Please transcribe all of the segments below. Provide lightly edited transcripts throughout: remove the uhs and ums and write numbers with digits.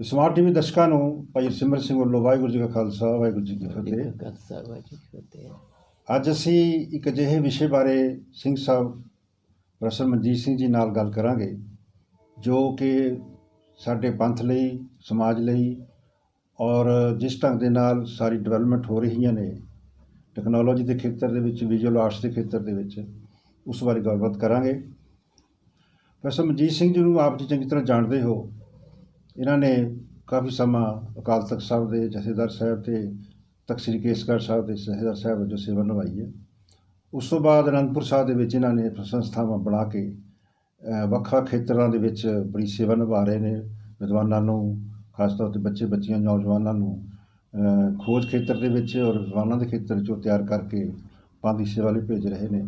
Smart TV ਦਰਸ਼ਕਾਂ ਨੂੰ ਭਾਈ ਸਿਮਰਨ ਸਿੰਘ ਵੱਲੋਂ ਵਾਹਿਗੁਰੂ ਜੀ ਕਾ ਖਾਲਸਾ ਵਾਹਿਗੁਰੂ ਜੀ ਕੀ ਫਤਿਹ। ਅੱਜ ਅਸੀਂ ਇੱਕ ਅਜਿਹੇ ਵਿਸ਼ੇ ਬਾਰੇ ਸਿੰਘ ਸਾਹਿਬ ਪ੍ਰੋਫੈਸਰ ਮਨਜੀਤ ਸਿੰਘ ਜੀ ਨਾਲ ਗੱਲ ਕਰਾਂਗੇ ਜੋ ਕਿ ਸਾਡੇ ਪੰਥ ਲਈ, ਸਮਾਜ ਲਈ ਔਰ ਜਿਸ ਢੰਗ ਦੇ ਨਾਲ ਸਾਰੀ ਡਿਵੈਲਪਮੈਂਟ ਹੋ ਰਹੀਆਂ ਨੇ ਟੈਕਨੋਲੋਜੀ ਦੇ ਖੇਤਰ ਦੇ ਵਿੱਚ, ਵਿਜ਼ੂਅਲ ਆਰਟਸ ਦੇ ਖੇਤਰ ਦੇ ਵਿੱਚ, ਉਸ ਬਾਰੇ ਗੱਲਬਾਤ ਕਰਾਂਗੇ। ਪ੍ਰੋਫੈਸਰ ਮਨਜੀਤ ਸਿੰਘ ਜੀ ਨੂੰ ਆਪ ਜੀ ਚੰਗੀ ਤਰ੍ਹਾਂ ਜਾਣਦੇ ਹੋ। ਇਹਨਾਂ ਨੇ ਕਾਫੀ ਸਮਾਂ ਅਕਾਲ ਤਖਤ ਸਾਹਿਬ ਦੇ ਜਥੇਦਾਰ ਸਾਹਿਬ ਅਤੇ ਤਖਤ ਸ੍ਰੀ ਕੇਸਗੜ੍ਹ ਸਾਹਿਬ ਦੇ ਜਥੇਦਾਰ ਸਾਹਿਬ ਵਜੋਂ ਸੇਵਾ ਨਿਭਾਈ ਹੈ। ਉਸ ਤੋਂ ਬਾਅਦ ਅਨੰਦਪੁਰ ਸਾਹਿਬ ਦੇ ਵਿੱਚ ਇਹਨਾਂ ਨੇ ਸੰਸਥਾਵਾਂ ਬਣਾ ਕੇ ਵੱਖ-ਵੱਖ ਖੇਤਰਾਂ ਦੇ ਵਿੱਚ ਬੜੀ ਸੇਵਾ ਨਿਭਾ ਰਹੇ ਨੇ। ਵਿਦਵਾਨਾਂ ਨੂੰ, ਖਾਸ ਤੌਰ 'ਤੇ ਬੱਚੇ ਬੱਚੀਆਂ, ਨੌਜਵਾਨਾਂ ਨੂੰ ਖੋਜ ਖੇਤਰ ਦੇ ਵਿੱਚ ਔਰ ਵਿਦਵਾਨਾਂ ਦੇ ਖੇਤਰ 'ਚੋਂ ਤਿਆਰ ਕਰਕੇ ਪੰਥ ਦੀ ਸੇਵਾ ਲਈ ਭੇਜ ਰਹੇ ਨੇ।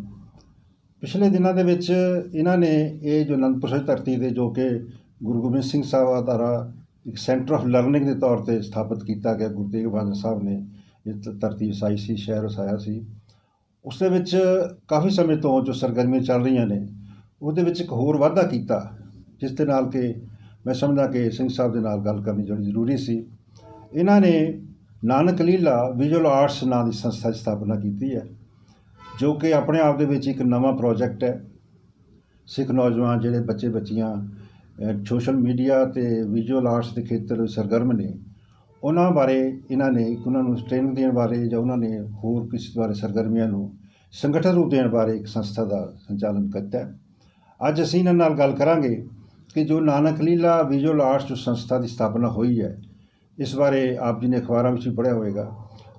ਪਿਛਲੇ ਦਿਨਾਂ ਦੇ ਵਿੱਚ ਇਹਨਾਂ ਨੇ ਇਹ ਜੋ ਅਨੰਦਪੁਰ ਸਾਹਿਬ ਧਰਤੀ ਦੇ, ਜੋ ਕਿ ਗੁਰੂ ਗੋਬਿੰਦ ਸਿੰਘ ਸਾਹਿਬ ਦੁਆਰਾ ਇੱਕ ਸੈਂਟਰ ਆਫ ਲਰਨਿੰਗ ਦੇ ਤੌਰ 'ਤੇ ਸਥਾਪਿਤ ਕੀਤਾ ਗਿਆ, ਗੁਰੂ ਤੇਗ ਬਹਾਦਰ ਸਾਹਿਬ ਨੇ ਇਹ ਧਰਤੀ ਵਸਾਈ ਸੀ, ਸ਼ਹਿਰ ਵਸਾਇਆ ਸੀ। ਉਸ ਦੇ ਵਿੱਚ ਕਾਫੀ ਸਮੇਂ ਤੋਂ ਜੋ ਸਰਗਰਮੀਆਂ ਚੱਲ ਰਹੀਆਂ ਨੇ, ਉਹਦੇ ਵਿੱਚ ਇੱਕ ਹੋਰ ਵਾਧਾ ਕੀਤਾ, ਜਿਸ ਦੇ ਨਾਲ ਕਿ ਮੈਂ ਸਮਝਦਾ ਕਿ ਸਿੰਘ ਸਾਹਿਬ ਦੇ ਨਾਲ ਗੱਲ ਕਰਨੀ ਜਿਹੜੀ ਜ਼ਰੂਰੀ ਸੀ। ਇਹਨਾਂ ਨੇ ਨਾਨਕ ਲੀਲਾ ਵਿਜ਼ੂਅਲ ਆਰਟਸ ਨਾਂ ਦੀ ਸੰਸਥਾ ਦੀ ਸਥਾਪਨਾ ਕੀਤੀ ਹੈ, ਜੋ ਕਿ ਆਪਣੇ ਆਪ ਦੇ ਵਿੱਚ ਇੱਕ ਨਵਾਂ ਪ੍ਰੋਜੈਕਟ ਹੈ। ਸਿੱਖ ਨੌਜਵਾਨ ਜਿਹੜੇ ਬੱਚੇ ਬੱਚੀਆਂ ਸੋਸ਼ਲ ਮੀਡੀਆ ਅਤੇ ਵਿਜ਼ੂਅਲ ਆਰਟਸ ਦੇ ਖੇਤਰ ਵਿੱਚ ਸਰਗਰਮ ਨੇ, ਉਹਨਾਂ ਬਾਰੇ ਇਹਨਾਂ ਨੇ ਉਹਨਾਂ ਨੂੰ ਟ੍ਰੇਨਿੰਗ ਦੇਣ ਬਾਰੇ ਜਾਂ ਉਹਨਾਂ ਨੇ ਹੋਰ ਕਿਸੇ ਬਾਰੇ ਸਰਗਰਮੀਆਂ ਨੂੰ ਸੰਗਠਨ ਰੂਪ ਦੇਣ ਬਾਰੇ ਇੱਕ ਸੰਸਥਾ ਦਾ ਸੰਚਾਲਨ ਕੀਤਾ। ਅੱਜ ਅਸੀਂ ਇਹਨਾਂ ਨਾਲ ਗੱਲ ਕਰਾਂਗੇ ਕਿ ਜੋ ਨਾਨਕ ਲੀਲਾ ਵਿਜ਼ੂਅਲ ਆਰਟਸ ਜੋ ਸੰਸਥਾ ਦੀ ਸਥਾਪਨਾ ਹੋਈ ਹੈ, ਇਸ ਬਾਰੇ ਆਪ ਜੀ ਨੇ ਅਖਬਾਰਾਂ ਵਿੱਚ ਵੀ ਪੜ੍ਹਿਆ ਹੋਵੇਗਾ।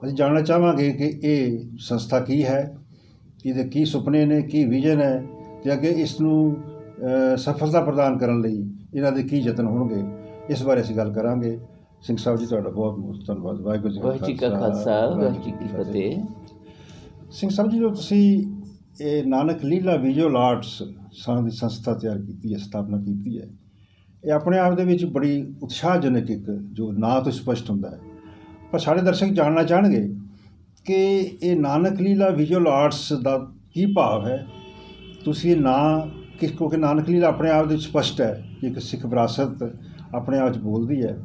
ਅਸੀਂ ਜਾਣਨਾ ਚਾਹਾਂਗੇ ਕਿ ਇਹ ਸੰਸਥਾ ਕੀ ਹੈ, ਇਹਦੇ ਕੀ ਸੁਪਨੇ ਨੇ, ਕੀ ਵਿਜ਼ਨ ਹੈ, ਅਤੇ ਅੱਗੇ ਇਸ ਨੂੰ ਸਫਲਤਾ ਪ੍ਰਦਾਨ ਕਰਨ ਲਈ ਇਹਨਾਂ ਦੇ ਕੀ ਯਤਨ ਹੋਣਗੇ, ਇਸ ਬਾਰੇ ਅਸੀਂ ਗੱਲ ਕਰਾਂਗੇ। ਸਿੰਘ ਸਾਹਿਬ ਜੀ, ਤੁਹਾਡਾ ਬਹੁਤ ਬਹੁਤ ਧੰਨਵਾਦ। ਵਾਹਿਗੁਰੂ ਜੀ ਕਾ ਖਾਲਸਾ, ਵਾਹਿਗੁਰੂ ਜੀ ਕੀ ਫਤਿਹ। ਸਿੰਘ ਸਾਹਿਬ ਜੀ, ਜੋ ਤੁਸੀਂ ਇਹ ਨਾਨਕ ਲੀਲਾ ਵਿਜ਼ੂਅਲ ਆਰਟਸ ਦੀ ਸੰਸਥਾ ਤਿਆਰ ਕੀਤੀ ਹੈ, ਸਥਾਪਨਾ ਕੀਤੀ ਹੈ, ਇਹ ਆਪਣੇ ਆਪ ਦੇ ਵਿੱਚ ਬੜੀ ਉਤਸ਼ਾਹਜਨਕ ਇੱਕ ਜੋ ਨਾਂ ਤੋਂ ਸਪਸ਼ਟ ਹੁੰਦਾ ਹੈ। ਪਰ ਸਾਡੇ ਦਰਸ਼ਕ ਜਾਣਨਾ ਚਾਹਣਗੇ ਕਿ ਇਹ ਨਾਨਕ ਲੀਲਾ ਵਿਜ਼ੂਅਲ ਆਰਟਸ ਦਾ ਕੀ ਭਾਵ ਹੈ। ਤੁਸੀਂ ਇਹ ਨਾਂ ਕਿਉਂਕਿ ਨਾਨਕ ਲੀਲਾ ਆਪਣੇ ਆਪ ਦੇ ਵਿੱਚ ਸਪਸ਼ਟ ਹੈ ਕਿ ਇੱਕ ਸਿੱਖ ਵਿਰਾਸਤ ਆਪਣੇ ਆਪ 'ਚ ਬੋਲਦੀ ਹੈ।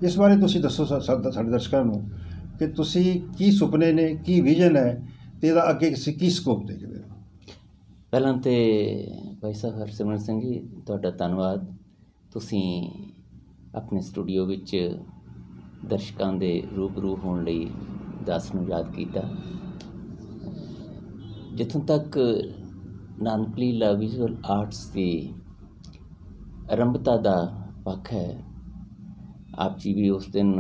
ਇਸ ਬਾਰੇ ਤੁਸੀਂ ਦੱਸੋ ਸਾਡੇ ਦਰਸ਼ਕਾਂ ਨੂੰ ਕਿ ਤੁਸੀਂ ਕੀ ਸੁਪਨੇ ਨੇ, ਕੀ ਵਿਜ਼ਨ ਹੈ, ਅਤੇ ਇਹਦਾ ਅੱਗੇ ਕੀ ਸਕੋਪ ਦੇਖਦੇ ਹੋ। ਪਹਿਲਾਂ ਤਾਂ ਭਾਈ ਸਾਹਿਬ ਹਰਸਿਮਰਨ ਸਿੰਘ ਜੀ, ਤੁਹਾਡਾ ਧੰਨਵਾਦ। ਤੁਸੀਂ ਆਪਣੇ ਸਟੂਡੀਓ ਵਿੱਚ ਦਰਸ਼ਕਾਂ ਦੇ ਰੂਬਰੂ ਹੋਣ ਲਈ ਦਾਸ ਨੂੰ ਯਾਦ ਕੀਤਾ। ਜਿੱਥੋਂ ਤੱਕ ਨਾਨਕ ਲੀਲਾ ਵਿਜ਼ੂਅਲ ਆਰਟਸ ਦੀ ਆਰੰਭਤਾ ਦਾ ਪੱਖ ਹੈ, ਆਪ ਜੀ ਵੀ ਉਸ ਦਿਨ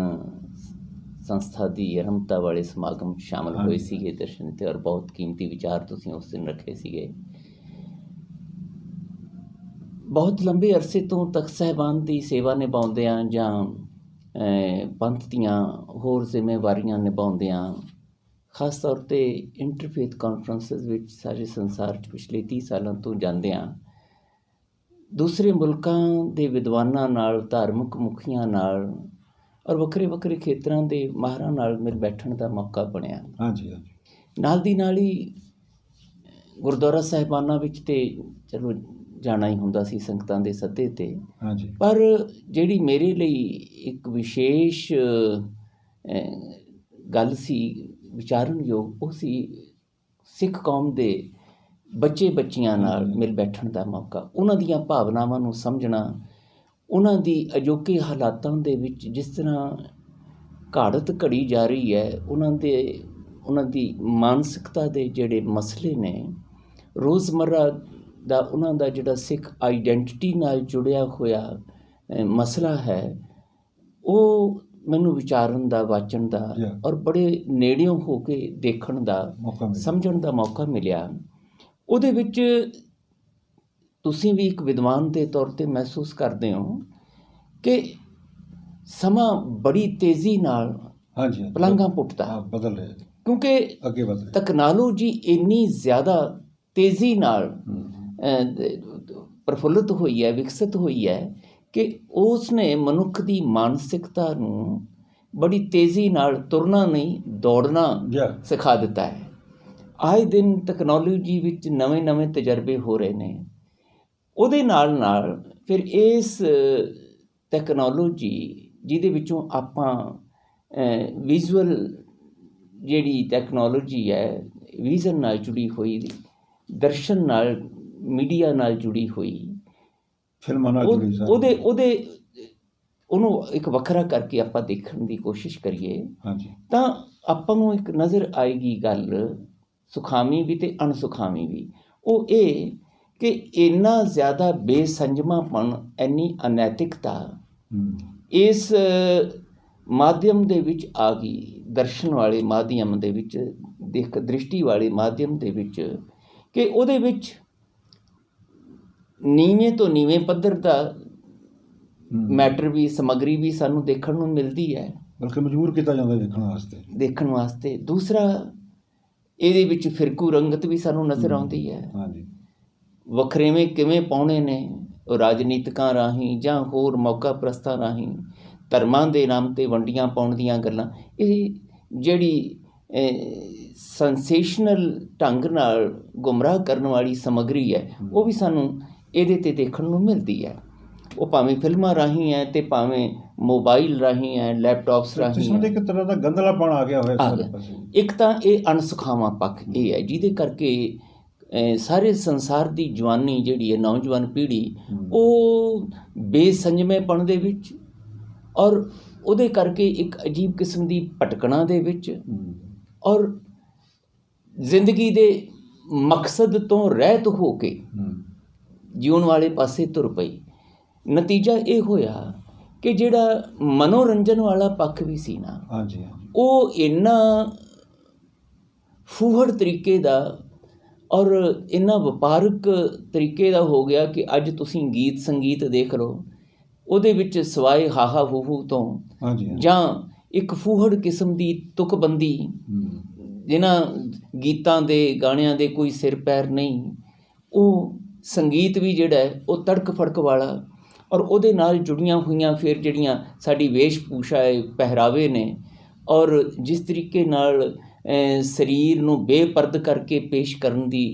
ਸੰਸਥਾ ਦੀ ਆਰੰਭਤਾ ਵਾਲੇ ਸਮਾਗਮ 'ਚ ਸ਼ਾਮਲ ਹੋਏ ਸੀਗੇ ਦਰਸ਼ਨ 'ਤੇ, ਔਰ ਬਹੁਤ ਕੀਮਤੀ ਵਿਚਾਰ ਤੁਸੀਂ ਉਸ ਦਿਨ ਰੱਖੇ ਸੀਗੇ। ਬਹੁਤ ਲੰਬੇ ਅਰਸੇ ਤੋਂ ਤਖ਼ਤ ਸਾਹਿਬਾਨ ਦੀ ਸੇਵਾ ਨਿਭਾਉਂਦਿਆਂ ਜਾਂ ਪੰਥ ਦੀਆਂ ਹੋਰ ਜ਼ਿੰਮੇਵਾਰੀਆਂ ਨਿਭਾਉਂਦਿਆਂ, ਖਾਸ ਤੌਰ 'ਤੇ ਇੰਟਰਫੇਥ ਕਾਨਫਰੰਸਿਸ ਵਿੱਚ ਸਾਰੇ ਸੰਸਾਰ 'ਚ ਪਿਛਲੇ 30 ਸਾਲਾਂ ਤੋਂ ਜਾਂਦਿਆਂ ਦੂਸਰੇ ਮੁਲਕਾਂ ਦੇ ਵਿਦਵਾਨਾਂ ਨਾਲ, ਧਾਰਮਿਕ ਮੁਖੀਆਂ ਨਾਲ ਔਰ ਵੱਖਰੇ ਵੱਖਰੇ ਖੇਤਰਾਂ ਦੇ ਮਾਹਰਾਂ ਨਾਲ ਮਿਲ ਬੈਠਣ ਦਾ ਮੌਕਾ ਬਣਿਆ। ਨਾਲ ਦੀ ਨਾਲ ਹੀ ਗੁਰਦੁਆਰਾ ਸਾਹਿਬਾਨਾਂ ਵਿੱਚ ਤੇ ਚਲੋ ਜਾਣਾ ਹੀ ਹੁੰਦਾ ਸੀ ਸੰਗਤਾਂ ਦੇ ਸੱਦੇ 'ਤੇ, ਪਰ ਜਿਹੜੀ ਮੇਰੇ ਲਈ ਇੱਕ ਵਿਸ਼ੇਸ਼ ਗੱਲ ਸੀ ਵਿਚਾਰਨਯੋਗ, ਉਹ ਸੀ ਸਿੱਖ ਕੌਮ ਦੇ ਬੱਚੇ ਬੱਚੀਆਂ ਨਾਲ ਮਿਲ ਬੈਠਣ ਦਾ ਮੌਕਾ, ਉਹਨਾਂ ਦੀਆਂ ਭਾਵਨਾਵਾਂ ਨੂੰ ਸਮਝਣਾ, ਉਹਨਾਂ ਦੀ ਅਜੋਕੇ ਹਾਲਾਤਾਂ ਦੇ ਵਿੱਚ ਜਿਸ ਤਰ੍ਹਾਂ ਘਾੜਤ ਘੜੀ ਜਾ ਰਹੀ ਹੈ, ਉਹਨਾਂ ਦੀ ਮਾਨਸਿਕਤਾ ਦੇ ਜਿਹੜੇ ਮਸਲੇ ਨੇ, ਰੋਜ਼ਮर्रा ਦਾ ਉਹਨਾਂ ਦਾ ਜਿਹੜਾ ਸਿੱਖ ਆਈਡੈਂਟਿਟੀ ਨਾਲ ਜੁੜਿਆ ਹੋਇਆ ਮਸਲਾ ਹੈ, ਉਹ ਮੈਨੂੰ ਵਿਚਾਰਨ ਦਾ, ਵਾਚਣ ਦਾ ਔਰ ਬੜੇ ਨੇੜਿਓਂ ਹੋ ਕੇ ਦੇਖਣ ਦਾ, ਸਮਝਣ ਦਾ ਮੌਕਾ ਮਿਲਿਆ। ਉਹਦੇ ਵਿੱਚ ਤੁਸੀਂ ਵੀ ਇੱਕ ਵਿਦਵਾਨ ਦੇ ਤੌਰ 'ਤੇ ਮਹਿਸੂਸ ਕਰਦੇ ਹੋ ਕਿ ਸਮਾਂ ਬੜੀ ਤੇਜ਼ੀ ਨਾਲ ਪਲਾਂਘਾਂ ਪੁੱਟਦਾ ਬਦਲ ਰਿਹਾ, ਕਿਉਂਕਿ ਤਕਨਾਲੋਜੀ ਇੰਨੀ ਜ਼ਿਆਦਾ ਤੇਜ਼ੀ ਨਾਲ ਪ੍ਰਫੁੱਲਤ ਹੋਈ ਹੈ, ਵਿਕਸਿਤ ਹੋਈ ਹੈ ਕਿ ਉਸ ਨੇ ਮਨੁੱਖ ਦੀ ਮਾਨਸਿਕਤਾ ਨੂੰ ਬੜੀ ਤੇਜ਼ੀ ਨਾਲ ਤੁਰਨਾ ਨਹੀਂ, ਦੌੜਨਾ ਸਿਖਾ ਦਿੱਤਾ ਹੈ। ਆਏ ਦਿਨ ਤਕਨਾਲੋਜੀ ਵਿੱਚ ਨਵੇਂ ਨਵੇਂ ਤਜਰਬੇ ਹੋ ਰਹੇ ਨੇ। ਉਹਦੇ ਨਾਲ ਨਾਲ ਫਿਰ ਇਸ ਟੈਕਨੋਲੋਜੀ ਜਿਹਦੇ ਵਿੱਚੋਂ ਆਪਾਂ ਵਿਜ਼ੂਅਲ ਜਿਹੜੀ ਟੈਕਨੋਲੋਜੀ ਹੈ, ਵਿਜ਼ਨ ਨਾਲ ਜੁੜੀ ਹੋਈ, ਦਰਸ਼ਨ ਨਾਲ, ਮੀਡੀਆ ਨਾਲ ਜੁੜੀ ਹੋਈ, ਫਿਲਮਾਂ ਨਾਲ ਜੁੜੀ ਉਹਨੂੰ ਇੱਕ ਵੱਖਰਾ ਕਰਕੇ ਆਪਾਂ ਦੇਖਣ ਦੀ ਕੋਸ਼ਿਸ਼ ਕਰੀਏ ਹਾਂਜੀ, ਤਾਂ ਆਪਾਂ ਨੂੰ ਇੱਕ ਨਜ਼ਰ ਆਏਗੀ ਗੱਲ, ਸੁਖਾਵੀਂ ਵੀ ਅਤੇ ਅਣਸੁਖਾਵੀਂ ਵੀ। ਉਹ ਇਹ ਕਿ ਇੰਨਾ ਜ਼ਿਆਦਾ ਬੇਸੰਜਮਾਪਣ, ਇੰਨੀ ਅਨੈਤਿਕਤਾ ਇਸ ਮਾਧਿਅਮ ਦੇ ਵਿੱਚ ਆ ਗਈ, ਦਰਸ਼ਨ ਵਾਲੇ ਮਾਧਿਅਮ ਦੇ ਵਿੱਚ, ਦ੍ਰਿਸ਼ਟੀ ਵਾਲੇ ਮਾਧਿਅਮ ਦੇ ਵਿੱਚ, ਕਿ ਉਹਦੇ ਵਿੱਚ ਨੀਵੇਂ ਤੋਂ ਨੀਵੇਂ ਪੱਧਰ ਦਾ ਮੈਟਰ ਵੀ, ਸਮੱਗਰੀ ਵੀ ਸਾਨੂੰ ਦੇਖਣ ਨੂੰ ਮਿਲਦੀ ਹੈ, ਬਲਕਿ ਮਜਬੂਰ ਕੀਤਾ ਜਾਂਦਾ ਦੇਖਣ ਵਾਸਤੇ। ਦੂਸਰਾ, ਇਹਦੇ ਵਿੱਚ ਫਿਰਕੂ ਰੰਗਤ ਵੀ ਸਾਨੂੰ ਨਜ਼ਰ ਆਉਂਦੀ ਹੈ। ਹਾਂਜੀ, ਵੱਖਰੇਵੇਂ ਕਿਵੇਂ ਪਾਉਣੇ ਨੇ, ਉਹ ਰਾਜਨੀਤਿਕਾਂ ਰਾਹੀਂ ਜਾਂ ਹੋਰ ਮੌਕਾ ਪ੍ਰਸਤਾਂ ਰਾਹੀਂ, ਧਰਮਾਂ ਦੇ ਨਾਮ 'ਤੇ ਵੰਡੀਆਂ ਪਾਉਣ ਦੀਆਂ ਗੱਲਾਂ, ਇਹ ਜਿਹੜੀ ਸੈਂਸੇਸ਼ਨਲ ਢੰਗ ਨਾਲ ਗੁੰਮਰਾਹ ਕਰਨ ਵਾਲੀ ਸਮੱਗਰੀ ਹੈ, ਉਹ ਵੀ ਸਾਨੂੰ ਇਹਦੇ 'ਤੇ ਦੇਖਣ ਨੂੰ ਮਿਲਦੀ ਹੈ। ਉਹ ਭਾਵੇਂ ਫਿਲਮਾਂ ਰਾਹੀਂ ਹੈ ਅਤੇ ਭਾਵੇਂ ਮੋਬਾਈਲ ਰਾਹੀਂ ਹੈ, ਲੈਪਟਾਪਸ ਰਾਹੀਂ ਹੈ। ਇੱਕ ਤਰ੍ਹਾਂ ਦਾ ਗੰਦਲਾਪਣ ਆ ਗਿਆ ਹੋਇਆ ਸਾਰੇ ਪਾਸੇ। ਇੱਕ ਤਾਂ ਇਹ ਅਣਸੁਖਾਵਾਂ ਪੱਖ ਇਹ ਹੈ ਜਿਹਦੇ ਕਰਕੇ ਸਾਰੇ ਸੰਸਾਰ ਦੀ ਜਵਾਨੀ ਜਿਹੜੀ ਹੈ, ਨੌਜਵਾਨ ਪੀੜ੍ਹੀ, ਉਹ ਬੇਸੰਜਮੇਪਣ ਦੇ ਵਿੱਚ, ਔਰ ਉਹਦੇ ਕਰਕੇ ਇੱਕ ਅਜੀਬ ਕਿਸਮ ਦੀ ਭਟਕਣਾ ਦੇ ਵਿੱਚ, ਔਰ ਜ਼ਿੰਦਗੀ ਦੇ ਮਕਸਦ ਤੋਂ ਰਹਿਤ ਹੋ ਕੇ ਜਿਉਣ ਵਾਲੇ ਪਾਸੇ ਤੁਰ ਪਈ। ਨਤੀਜਾ ਇਹ ਹੋਇਆ ਕਿ ਜਿਹੜਾ ਮਨੋਰੰਜਨ ਵਾਲਾ ਪੱਖ ਵੀ ਸੀ ਨਾ, ਹਾਂਜੀ, ਉਹ ਇੰਨਾ ਫੂਹੜ ਤਰੀਕੇ ਦਾ ਔਰ ਇੰਨਾ ਵਪਾਰਕ ਤਰੀਕੇ ਦਾ ਹੋ ਗਿਆ ਕਿ ਅੱਜ ਤੁਸੀਂ ਗੀਤ ਸੰਗੀਤ ਦੇਖ ਲਓ, ਉਹਦੇ ਵਿੱਚ ਸਿਵਾਏ ਹਾਹਾ ਹੂਹੂ ਤੋਂ ਜਾਂ ਇੱਕ ਫੂਹੜ ਕਿਸਮ ਦੀ ਤੁਕਬੰਦੀ, ਜਿਨ੍ਹਾਂ ਗੀਤਾਂ ਦੇ ਗਾਣਿਆਂ ਦੇ ਕੋਈ ਸਿਰ ਪੈਰ ਨਹੀਂ, ਉਹ ਸੰਗੀਤ ਵੀ ਜਿਹੜਾ ਹੈ ਉਹ ਤੜਕ ਫੜਕ ਵਾਲਾ, ਔਰ ਉਹਦੇ ਨਾਲ ਜੁੜੀਆਂ ਹੋਈਆਂ ਫਿਰ ਜਿਹੜੀਆਂ ਸਾਡੀ ਵੇਸ਼ ਭੂਸ਼ਾ ਹੈ, ਪਹਿਰਾਵੇ ਨੇ, ਔਰ ਜਿਸ ਤਰੀਕੇ ਨਾਲ ਸਰੀਰ ਨੂੰ ਬੇਪਰਦ ਕਰਕੇ ਪੇਸ਼ ਕਰਨ ਦੀ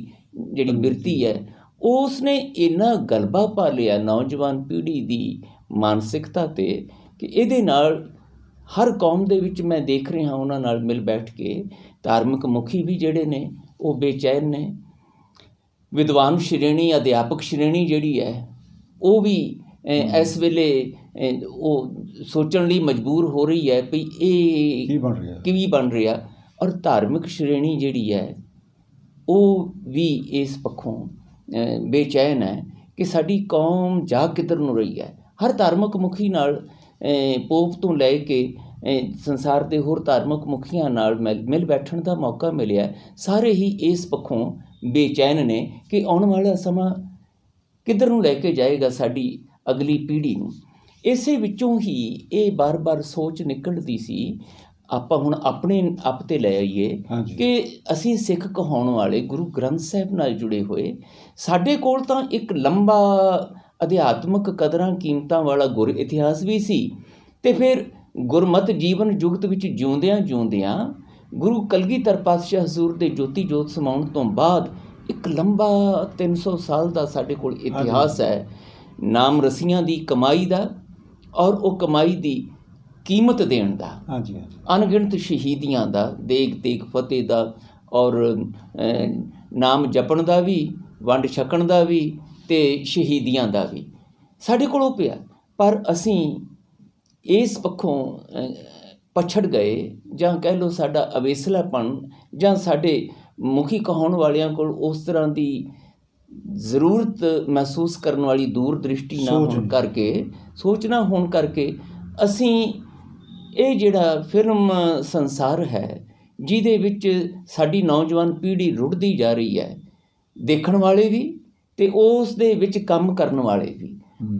ਜਿਹੜੀ ਬਿਰਤੀ ਹੈ, ਉਸ ਨੇ ਇੰਨਾ ਗਲਬਾ ਪਾ ਲਿਆ ਨੌਜਵਾਨ ਪੀੜ੍ਹੀ ਦੀ ਮਾਨਸਿਕਤਾ 'ਤੇ ਕਿ ਇਹਦੇ ਨਾਲ ਹਰ ਕੌਮ ਦੇ ਵਿੱਚ ਮੈਂ ਦੇਖ ਰਿਹਾ ਉਹਨਾਂ ਨਾਲ ਮਿਲ ਬੈਠ ਕੇ, ਧਾਰਮਿਕ ਮੁਖੀ ਵੀ ਜਿਹੜੇ ਨੇ ਉਹ ਬੇਚੈਨ ਨੇ, ਵਿਦਵਾਨ ਸ਼੍ਰੇਣੀ, ਅਧਿਆਪਕ ਸ਼੍ਰੇਣੀ ਜਿਹੜੀ ਹੈ ਉਹ ਵੀ ਇਸ ਵੇਲੇ ਉਹ ਸੋਚਣ ਲਈ ਮਜਬੂਰ ਹੋ ਰਹੀ ਹੈ ਵੀ ਇਹ ਕਿਵੇਂ ਬਣ ਰਿਹਾ, ਔਰ ਧਾਰਮਿਕ ਸ਼੍ਰੇਣੀ ਜਿਹੜੀ ਹੈ ਉਹ ਵੀ ਇਸ ਪੱਖੋਂ ਬੇਚੈਨ ਹੈ ਕਿ ਸਾਡੀ ਕੌਮ ਜਾ ਕਿੱਧਰ ਨੂੰ ਰਹੀ ਹੈ। ਹਰ ਧਾਰਮਿਕ ਮੁਖੀ ਨਾਲ, ਪੋਪ ਤੋਂ ਲੈ ਕੇ ਸੰਸਾਰ ਦੇ ਹੋਰ ਧਾਰਮਿਕ ਮੁਖੀਆਂ ਨਾਲ ਮਿਲ ਬੈਠਣ ਦਾ ਮੌਕਾ ਮਿਲਿਆ, ਸਾਰੇ ਹੀ ਇਸ ਪੱਖੋਂ ਬੇਚੈਨ ਨੇ ਕਿ ਆਉਣ ਵਾਲਾ ਸਮਾਂ ਕਿੱਧਰ ਨੂੰ ਲੈ ਕੇ ਜਾਏਗਾ ਸਾਡੀ ਅਗਲੀ ਪੀੜ੍ਹੀ ਨੂੰ। ਇਸੇ ਵਿੱਚੋਂ ਹੀ ਇਹ ਬਾਰ-ਬਾਰ ਸੋਚ ਨਿਕਲਦੀ ਸੀ, ਆਪਾਂ ਹੁਣ ਆਪਣੇ ਆਪ 'ਤੇ ਲੈ ਆਈਏ ਕਿ ਅਸੀਂ ਸਿੱਖ ਕਹਾਉਣ ਵਾਲੇ ਗੁਰੂ ਗ੍ਰੰਥ ਸਾਹਿਬ ਨਾਲ ਜੁੜੇ ਹੋਏ, ਸਾਡੇ ਕੋਲ ਤਾਂ ਇੱਕ ਲੰਬਾ ਅਧਿਆਤਮਕ ਕਦਰਾਂ ਕੀਮਤਾਂ ਵਾਲਾ ਗੁਰ ਇਤਿਹਾਸ ਵੀ ਸੀ, ਅਤੇ ਫਿਰ ਗੁਰਮਤਿ ਜੀਵਨ ਜੁਗਤ ਵਿੱਚ ਜਿਉਂਦਿਆਂ ਗੁਰੂ ਕਲਗੀਧਰ ਪਾਤਸ਼ਾਹ ਹਜ਼ੂਰ ਦੇ ਜੋਤੀ ਜੋਤ ਸਮਾਉਣ ਤੋਂ ਬਾਅਦ ਇੱਕ ਲੰਬਾ 300 ਸਾਲ ਦਾ ਸਾਡੇ ਕੋਲ ਇਤਿਹਾਸ ਹੈ, ਨਾਮ ਰਸੀਆਂ ਦੀ ਕਮਾਈ ਦਾ, ਔਰ ਉਹ ਕਮਾਈ ਦੀ ਕੀਮਤ ਦੇਣ ਦਾ, ਅਣਗਿਣਤ ਸ਼ਹੀਦੀਆਂ ਦਾ, ਦੇਗ ਫਤਿਹ ਦਾ, ਔਰ ਨਾਮ ਜਪਣ ਦਾ ਵੀ, ਵੰਡ ਛਕਣ ਦਾ ਵੀ, ਅਤੇ ਸ਼ਹੀਦੀਆਂ ਦਾ ਵੀ ਸਾਡੇ ਕੋਲੋਂ ਪਿਆ। ਪਰ ਅਸੀਂ ਇਸ ਪੱਖੋਂ ਪਛੜ ਗਏ, ਜਾਂ ਕਹਿ ਲਓ ਸਾਡਾ ਅਵੇਸਲਾਪਣ, ਜਾਂ ਸਾਡੇ ਮੁਖੀ ਕਹਾਉਣ ਵਾਲਿਆਂ ਕੋਲ ਉਸ ਤਰ੍ਹਾਂ ਦੀ ਜ਼ਰੂਰਤ ਮਹਿਸੂਸ ਕਰਨ ਵਾਲੀ ਦੂਰ ਦ੍ਰਿਸ਼ਟੀ ਨਾ ਹੋਣ ਕਰਕੇ, ਸੋਚ ਨਾ ਹੋਣ ਕਰਕੇ, ਅਸੀਂ ਇਹ ਜਿਹੜਾ ਫਿਲਮ ਸੰਸਾਰ ਹੈ ਜਿਹਦੇ ਵਿੱਚ ਸਾਡੀ ਨੌਜਵਾਨ ਪੀੜ੍ਹੀ ਰੁੜਦੀ ਜਾ ਰਹੀ ਹੈ, ਦੇਖਣ ਵਾਲੇ ਵੀ ਅਤੇ ਉਸ ਦੇ ਵਿੱਚ ਕੰਮ ਕਰਨ ਵਾਲੇ ਵੀ,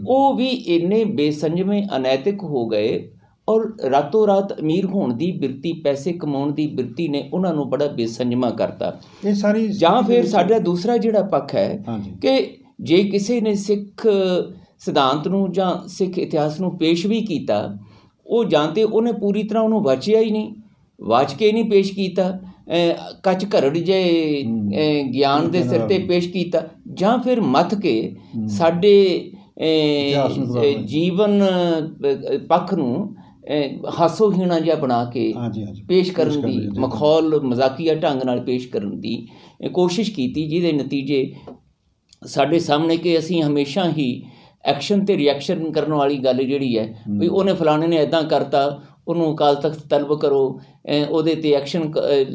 ਉਹ ਵੀ ਇੰਨੇ ਬੇਸੰਜਮੇ ਅਨੈਤਿਕ ਹੋ ਗਏ, ਔਰ ਰਾਤੋਂ ਰਾਤ ਅਮੀਰ ਹੋਣ ਦੀ ਬਿਰਤੀ, ਪੈਸੇ ਕਮਾਉਣ ਦੀ ਬਿਰਤੀ ਨੇ ਉਹਨਾਂ ਨੂੰ ਬੜਾ ਬੇਸੰਜਮਾ ਕਰਤਾ। ਇਹ ਸਾਰੀ ਜਾਂ ਫਿਰ ਸਾਡਾ ਦੂਸਰਾ ਜਿਹੜਾ ਪੱਖ ਹੈ ਕਿ ਜੇ ਕਿਸੇ ਨੇ ਸਿੱਖ ਸਿਧਾਂਤ ਨੂੰ ਜਾਂ ਸਿੱਖ ਇਤਿਹਾਸ ਨੂੰ ਪੇਸ਼ ਵੀ ਕੀਤਾ, ਉਹ ਜਾਂ ਤਾਂ ਉਹਨੇ ਪੂਰੀ ਤਰ੍ਹਾਂ ਉਹਨੂੰ ਵਾਚਿਆ ਹੀ ਨਹੀਂ, ਵਾਚ ਕੇ ਨਹੀਂ ਪੇਸ਼ ਕੀਤਾ, ਕੱਚ ਘਰੜ ਜੇ ਗਿਆਨ ਦੇ ਸਿਰ 'ਤੇ ਪੇਸ਼ ਕੀਤਾ, ਜਾਂ ਫਿਰ ਮੱਥ ਕੇ ਸਾਡੇ ਜੀਵਨ ਪੱਖ ਨੂੰ ਹਾਸੋਹੀਣਾ ਜਿਹਾ ਬਣਾ ਕੇ ਹਾਂਜੀ ਹਾਂਜੀ ਪੇਸ਼ ਕਰਨ ਦੀ, ਜੀ। ਮਖੌਲ ਮਜ਼ਾਕੀਆ ਢੰਗ ਨਾਲ ਪੇਸ਼ ਕਰਨ ਦੀ ਕੋਸ਼ਿਸ਼ ਕੀਤੀ, ਜਿਹਦੇ ਨਤੀਜੇ ਸਾਡੇ ਸਾਹਮਣੇ ਕਿ ਅਸੀਂ ਹਮੇਸ਼ਾ ਹੀ ਐਕਸ਼ਨ ਤੇ ਰਿਐਕਸ਼ਨ ਕਰਨ ਵਾਲੀ ਗੱਲ ਜਿਹੜੀ ਹੈ ਵੀ ਉਹਨੇ ਫਲਾਣੇ ਨੇ ਇੱਦਾਂ ਕਰਤਾ, ਉਹਨੂੰ ਅਕਾਲ ਤਖਤ ਤਲਬ ਕਰੋ, ਉਹਦੇ ਤੇ ਐਕਸ਼ਨ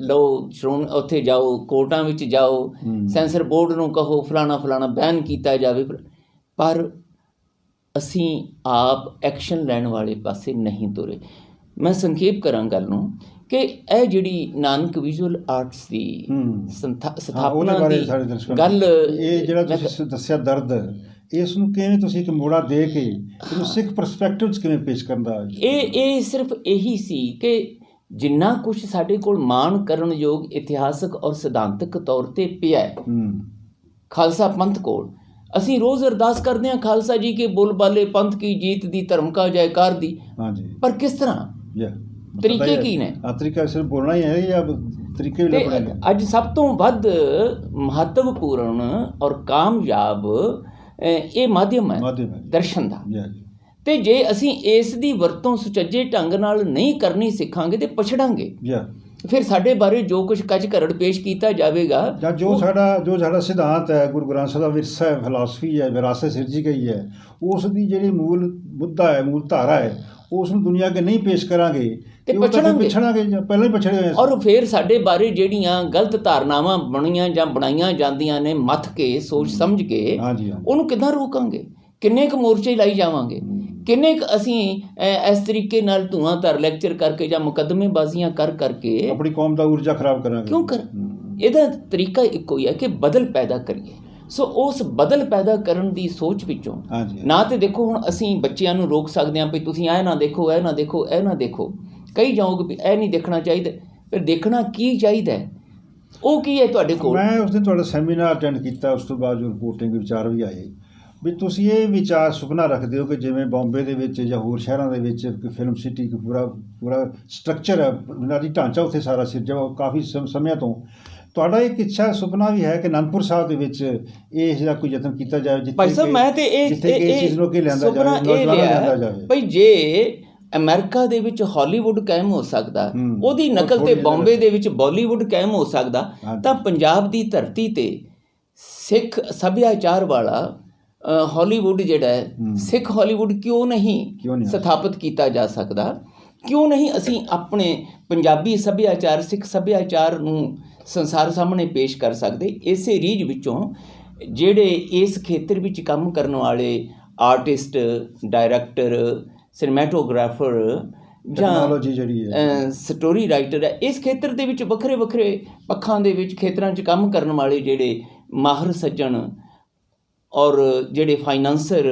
ਲਓ, ਉੱਥੇ ਜਾਓ, ਕੋਰਟਾਂ ਵਿੱਚ ਜਾਓ, ਸੈਂਸਰ ਬੋਰਡ ਨੂੰ ਕਹੋ ਫਲਾਣਾ ਫਲਾਣਾ ਬੈਨ ਕੀਤਾ ਜਾਵੇ। ਪਰ ਅਸੀਂ ਆਪ ਐਕਸ਼ਨ ਲੈਣ ਵਾਲੇ ਪਾਸੇ ਨਹੀਂ ਤੁਰੇ। ਮੈਂ ਸੰਖੇਪ ਕਰਾਂ ਗੱਲ ਨੂੰ ਕਿ ਇਹ ਜਿਹੜੀ ਨਾਨਕ ਵਿਜ਼ੂਅਲ ਆਰਟਸ ਦੀ ਸਥਾਪਨਾ ਦੀ ਗੱਲ, ਇਹ ਜਿਹੜਾ ਤੁਸੀਂ ਦੱਸਿਆ ਦਰਦ, ਇਸ ਨੂੰ ਕਿਵੇਂ ਤੁਸੀਂ ਇੱਕ ਮੋੜਾ ਦੇ ਕੇ ਇਹਨੂੰ ਸਿੱਖ ਪਰਸਪੈਕਟਿਵ 'ਚ ਕਿਵੇਂ ਪੇਸ਼ ਕਰਨ ਦਾ ਇਹ ਸਿਰਫ ਇਹੀ ਸੀ ਕਿ ਜਿੰਨਾ ਕੁਛ ਸਾਡੇ ਕੋਲ ਮਾਣ ਕਰਨ ਯੋਗ ਇਤਿਹਾਸਕ ਔਰ ਸਿਧਾਂਤਕ ਤੌਰ 'ਤੇ ਪਿਆ ਹੈ ਖਾਲਸਾ ਪੰਥ ਕੋਲ, ਅਸੀਂ ਰੋਜ਼ ਅਰਦਾਸ ਕਰਦੇ ਹਾਂ ਖਾਲਸਾ ਜੀ ਕੇ ਬੋਲ ਬਾਲੇ ਪੰਥ ਕੀ ਜੀਤ ਦੀ, ਧਰਮ ਕਾ ਜੈਕਾਰ ਦੀ। ਹਾਂਜੀ, ਪਰ ਕਿਸ ਤਰ੍ਹਾਂ, ਤਰੀਕੇ ਕੀ ਨੇ? ਤਰੀਕਾ ਸਿਰਫ ਬੋਲਣਾ ਹੀ ਹੈ ਜਾਂ ਤਰੀਕੇ ਵੀ ਲੱਭਣੇ ਨੇ? ਅੱਜ ਸਭ ਤੋਂ ਵੱਧ ਮਹੱਤਵਪੂਰਨ ਔਰ ਕਾਮਯਾਬ ਇਹ ਮਾਧਿਅਮ ਹੈ ਦਰਸ਼ਨ ਦਾ। ਤੇ ਜੇ ਅਸੀਂ ਇਸ ਦੀ ਵਰਤੋਂ ਸੁਚੱਜੇ ਢੰਗ ਨਾਲ ਨਹੀਂ ਕਰਨੀ ਸਿੱਖਾਂਗੇ ਤੇ ਪਛੜਾਂਗੇ। ਫਿਰ ਸਾਡੇ ਬਾਰੇ ਜੋ ਕੁਝ ਕੱਚ ਘਰੜ ਪੇਸ਼ ਕੀਤਾ ਜਾਵੇਗਾ ਜਾਂ ਜੋ ਸਾਡਾ ਸਿਧਾਂਤ ਹੈ, ਗੁਰੂ ਗ੍ਰੰਥ ਸਾਹਿਬ ਦਾ ਵਿਰਸਾ ਹੈ, ਫਿਲਾਸਫੀ ਹੈ, ਵਿਰਾਸਤ ਸਿਰਜੀ ਗਈ ਹੈ, ਉਸ ਦੀ ਜਿਹੜੀ ਮੂਲ ਮੁੱਦਾ ਹੈ, ਮੂਲ ਧਾਰਾ ਹੈ, ਉਸ ਨੂੰ ਦੁਨੀਆ ਅੱਗੇ ਨਹੀਂ ਪੇਸ਼ ਕਰਾਂਗੇ ਤੇ ਪਛੜਾਂਗੇ, ਪਹਿਲਾਂ ਹੀ ਪਛੜੇ ਹੋਏ। ਔਰ ਫਿਰ ਸਾਡੇ ਬਾਰੇ ਜਿਹੜੀਆਂ ਗਲਤ ਧਾਰਨਾਵਾਂ ਬਣੀਆਂ ਜਾਂ ਬਣਾਈਆਂ ਜਾਂਦੀਆਂ ਨੇ ਮੱਥ ਕੇ ਸੋਚ ਸਮਝ ਕੇ, ਉਹਨੂੰ ਕਿੱਦਾਂ ਰੋਕਾਂਗੇ? ਕਿੰਨੇ ਕੁ ਮੋਰਚੇ ਲਾਈ ਜਾਵਾਂਗੇ? ਕਿੰਨੇ ਕੁ ਅਸੀਂ ਇਸ ਤਰੀਕੇ ਨਾਲ ਧੂਆਂਧਾਰ ਲੈਕਚਰ ਕਰਕੇ ਜਾਂ ਮੁਕੱਦਮੇਬਾਜ਼ੀਆਂ ਕਰਕੇ ਆਪਣੀ ਕੌਮ ਦਾ ਊਰਜਾ ਖਰਾਬ ਕਰਾਂਗੇ? ਕਿਉਂ ਕਰ? ਇਹਦਾ ਤਰੀਕਾ ਇੱਕੋ ਹੀ ਹੈ ਕਿ ਬਦਲ ਪੈਦਾ ਕਰੀਏ। ਸੋ ਉਸ ਬਦਲ ਪੈਦਾ ਕਰਨ ਦੀ ਸੋਚ ਵਿੱਚੋਂ ਨਾ ਤੇ ਦੇਖੋ ਹੁਣ ਅਸੀਂ ਬੱਚਿਆਂ ਨੂੰ ਰੋਕ ਸਕਦੇ ਹਾਂ ਵੀ ਤੁਸੀਂ ਇਹ ਨਾ ਦੇਖੋ, ਇਹ ਨਾ ਦੇਖੋ, ਇਹ ਨਾ ਦੇਖੋ, ਕਹੀ ਜਾਓਗੇ ਵੀ ਇਹ ਨਹੀਂ ਦੇਖਣਾ ਚਾਹੀਦਾ। ਫਿਰ ਦੇਖਣਾ ਕੀ ਚਾਹੀਦਾ, ਉਹ ਕੀ ਹੈ ਤੁਹਾਡੇ ਕੋਲ? ਮੈਂ ਉਸ ਦਿਨ ਤੁਹਾਡਾ ਸੈਮੀਨਾਰ ਅਟੈਂਡ ਕੀਤਾ, ਉਸ ਤੋਂ ਬਾਅਦ ਜੋ ਰਿਪੋਰਟਿੰਗ ਵਿਚਾਰ ਵੀ ਆਏ ਵੀ ਤੁਸੀਂ ਇਹ ਵਿਚਾਰ ਸੁਪਨਾ ਰੱਖਦੇ ਹੋ ਕਿ ਜਿਵੇਂ ਬੰਬੇ ਦੇ ਵਿੱਚ ਜਾਂ ਹੋਰ ਸ਼ਹਿਰਾਂ ਦੇ ਵਿੱਚ ਫਿਲਮ ਸਿਟੀ ਪੂਰਾ ਸਟਰਕਚਰ ਹੈ, ਬੁਨਿਆਦੀ ਢਾਂਚਾ ਉੱਥੇ ਸਾਰਾ ਸਿਰਜਿਆ ਕਾਫੀ ਸਮਿਆਂ ਤੋਂ। ਤੁਹਾਡਾ ਇੱਕ ਇੱਛਾ ਸੁਪਨਾ ਵੀ ਹੈ ਕਿ ਅਨੰਦਪੁਰ ਸਾਹਿਬ ਦੇ ਵਿੱਚ ਇਹ ਜਿਹੜਾ ਕੋਈ ਯਤਨ ਕੀਤਾ ਜਾਵੇ ਜਿੱਥੇ ਚੀਜ਼ ਨੂੰ ਅੱਗੇ ਲਿਆਂਦਾ ਜਾਵੇ, ਨੌਜਵਾਨਾਂ ਨੂੰ ਲਿਆਂਦਾ ਜਾਵੇ। ਭਾਈ ਜੇ ਅਮਰੀਕਾ ਦੇ ਵਿੱਚ ਹਾਲੀਵੁੱਡ ਕਾਇਮ ਹੋ ਸਕਦਾ, ਉਹਦੀ ਨਕਲ ਤੇ ਬੰਬੇ ਦੇ ਵਿੱਚ ਬਾਲੀਵੁੱਡ ਕਾਇਮ ਹੋ ਸਕਦਾ, ਤਾਂ ਪੰਜਾਬ ਦੀ ਧਰਤੀ ਤੇ ਸਿੱਖ ਸੱਭਿਆਚਾਰ ਵਾਲਾ ਹਾਲੀਵੁੱਡ ਜਿਹੜਾ ਹੈ, ਸਿੱਖ ਹਾਲੀਵੁੱਡ ਕਿਉਂ ਨਹੀਂ ਸਥਾਪਿਤ ਕੀਤਾ ਜਾ ਸਕਦਾ? ਕਿਉਂ ਨਹੀਂ ਅਸੀਂ ਆਪਣੇ ਪੰਜਾਬੀ ਸੱਭਿਆਚਾਰ, ਸਿੱਖ ਸੱਭਿਆਚਾਰ ਨੂੰ ਸੰਸਾਰ ਸਾਹਮਣੇ ਪੇਸ਼ ਕਰ ਸਕਦੇ? ਇਸੇ ਰੀਝ ਵਿੱਚੋਂ ਜਿਹੜੇ ਇਸ ਖੇਤਰ ਵਿੱਚ ਕੰਮ ਕਰਨ ਵਾਲੇ ਆਰਟਿਸਟ, ਡਾਇਰੈਕਟਰ, ਸਿਨੇਮੈਟੋਗ੍ਰਾਫਰ ਜਾਂ ਸਟੋਰੀ ਰਾਈਟਰ ਹੈ, ਇਸ ਖੇਤਰ ਦੇ ਵਿੱਚ ਵੱਖਰੇ ਵੱਖਰੇ ਪੱਖਾਂ ਦੇ ਵਿੱਚ ਖੇਤਰਾਂ 'ਚ ਕੰਮ ਕਰਨ ਵਾਲੇ ਜਿਹੜੇ ਮਾਹਰ ਸੱਜਣ ਔਰ ਜਿਹੜੇ ਫਾਈਨਾਂਸਰ,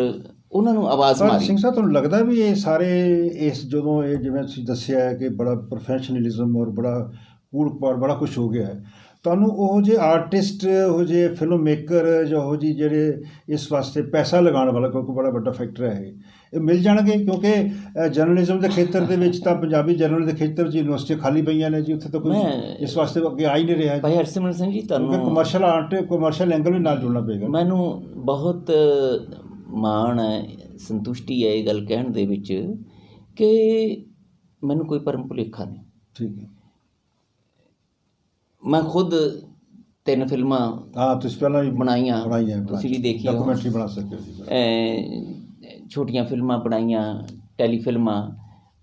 ਉਹਨਾਂ ਨੂੰ ਆਵਾਜ਼ ਮਾਰੀ। ਸਿੰਘ ਸਾਹਿਬ, ਤੁਹਾਨੂੰ ਲੱਗਦਾ ਵੀ ਇਹ ਸਾਰੇ ਜਦੋਂ ਇਹ ਜਿਵੇਂ ਤੁਸੀਂ ਦੱਸਿਆ ਹੈ ਕਿ ਬੜਾ ਪ੍ਰੋਫੈਸ਼ਨਲਿਜ਼ਮ ਔਰ ਬੜਾ ਕੂੜ-ਪਾੜ ਬੜਾ ਕੁਛ ਹੋ ਗਿਆ ਹੈ, ਤੁਹਾਨੂੰ ਉਹ ਜਿਹੇ ਆਰਟਿਸਟ, ਉਹ ਜਿਹੇ ਫਿਲਮ ਮੇਕਰ ਜਾਂ ਉਹ ਜਿਹੇ ਜਿਹੜੇ ਇਸ ਵਾਸਤੇ ਪੈਸਾ ਲਗਾਉਣ ਵਾਲਾ, ਕਿਉਂਕਿ ਬੜਾ ਵੱਡਾ ਫੈਕਟਰ ਹੈ ਇਹ ਮਿਲ ਜਾਣਗੇ? ਕਿਉਂਕਿ ਜਰਨਲਿਜ਼ਮ ਦੇ ਖੇਤਰ ਦੇ ਵਿੱਚ ਤਾਂ ਪੰਜਾਬੀ ਜਰਨਲ ਦੇ ਖੇਤਰ 'ਚ ਯੂਨੀਵਰਸਿਟੀਆਂ ਖਾਲੀ ਪਈਆਂ ਨੇ ਜੀ, ਉੱਥੇ ਤਾਂ ਕੋਈ ਇਸ ਵਾਸਤੇ ਅੱਗੇ ਆ ਹੀ ਨਹੀਂ ਰਿਹਾ। ਭਾਈ ਹਰਸਿਮਰਨ ਸਿੰਘ ਜੀ, ਤੁਹਾਨੂੰ ਕਮਰਸ਼ੀਅਲ ਐਂਗਲ ਵੀ ਨਾਲ ਜੁੜਨਾ ਪਏਗਾ। ਮੈਨੂੰ ਬਹੁਤ ਮਾਣ ਹੈ, ਸੰਤੁਸ਼ਟੀ ਹੈ ਇਹ ਗੱਲ ਕਹਿਣ ਦੇ ਵਿੱਚ ਕਿ ਮੈਨੂੰ ਕੋਈ ਭਰਮ ਭੁਲੇਖਾ ਨਹੀਂ। ਠੀਕ ਹੈ। ਮੈਂ ਖੁਦ 3 ਫਿਲਮਾਂ ਤੁਸੀਂ ਪਹਿਲਾਂ ਵੀ ਬਣਾਈਆਂ, ਤੁਸੀਂ ਵੀ ਦੇਖੀਆਂ, ਡਾਕੂਮੈਂਟਰੀ ਬਣਾ ਸਕਦੇ ਹੋ, ਛੋਟੀਆਂ ਫਿਲਮਾਂ ਬਣਾਈਆਂ, ਟੈਲੀਫਿਲਮਾਂ।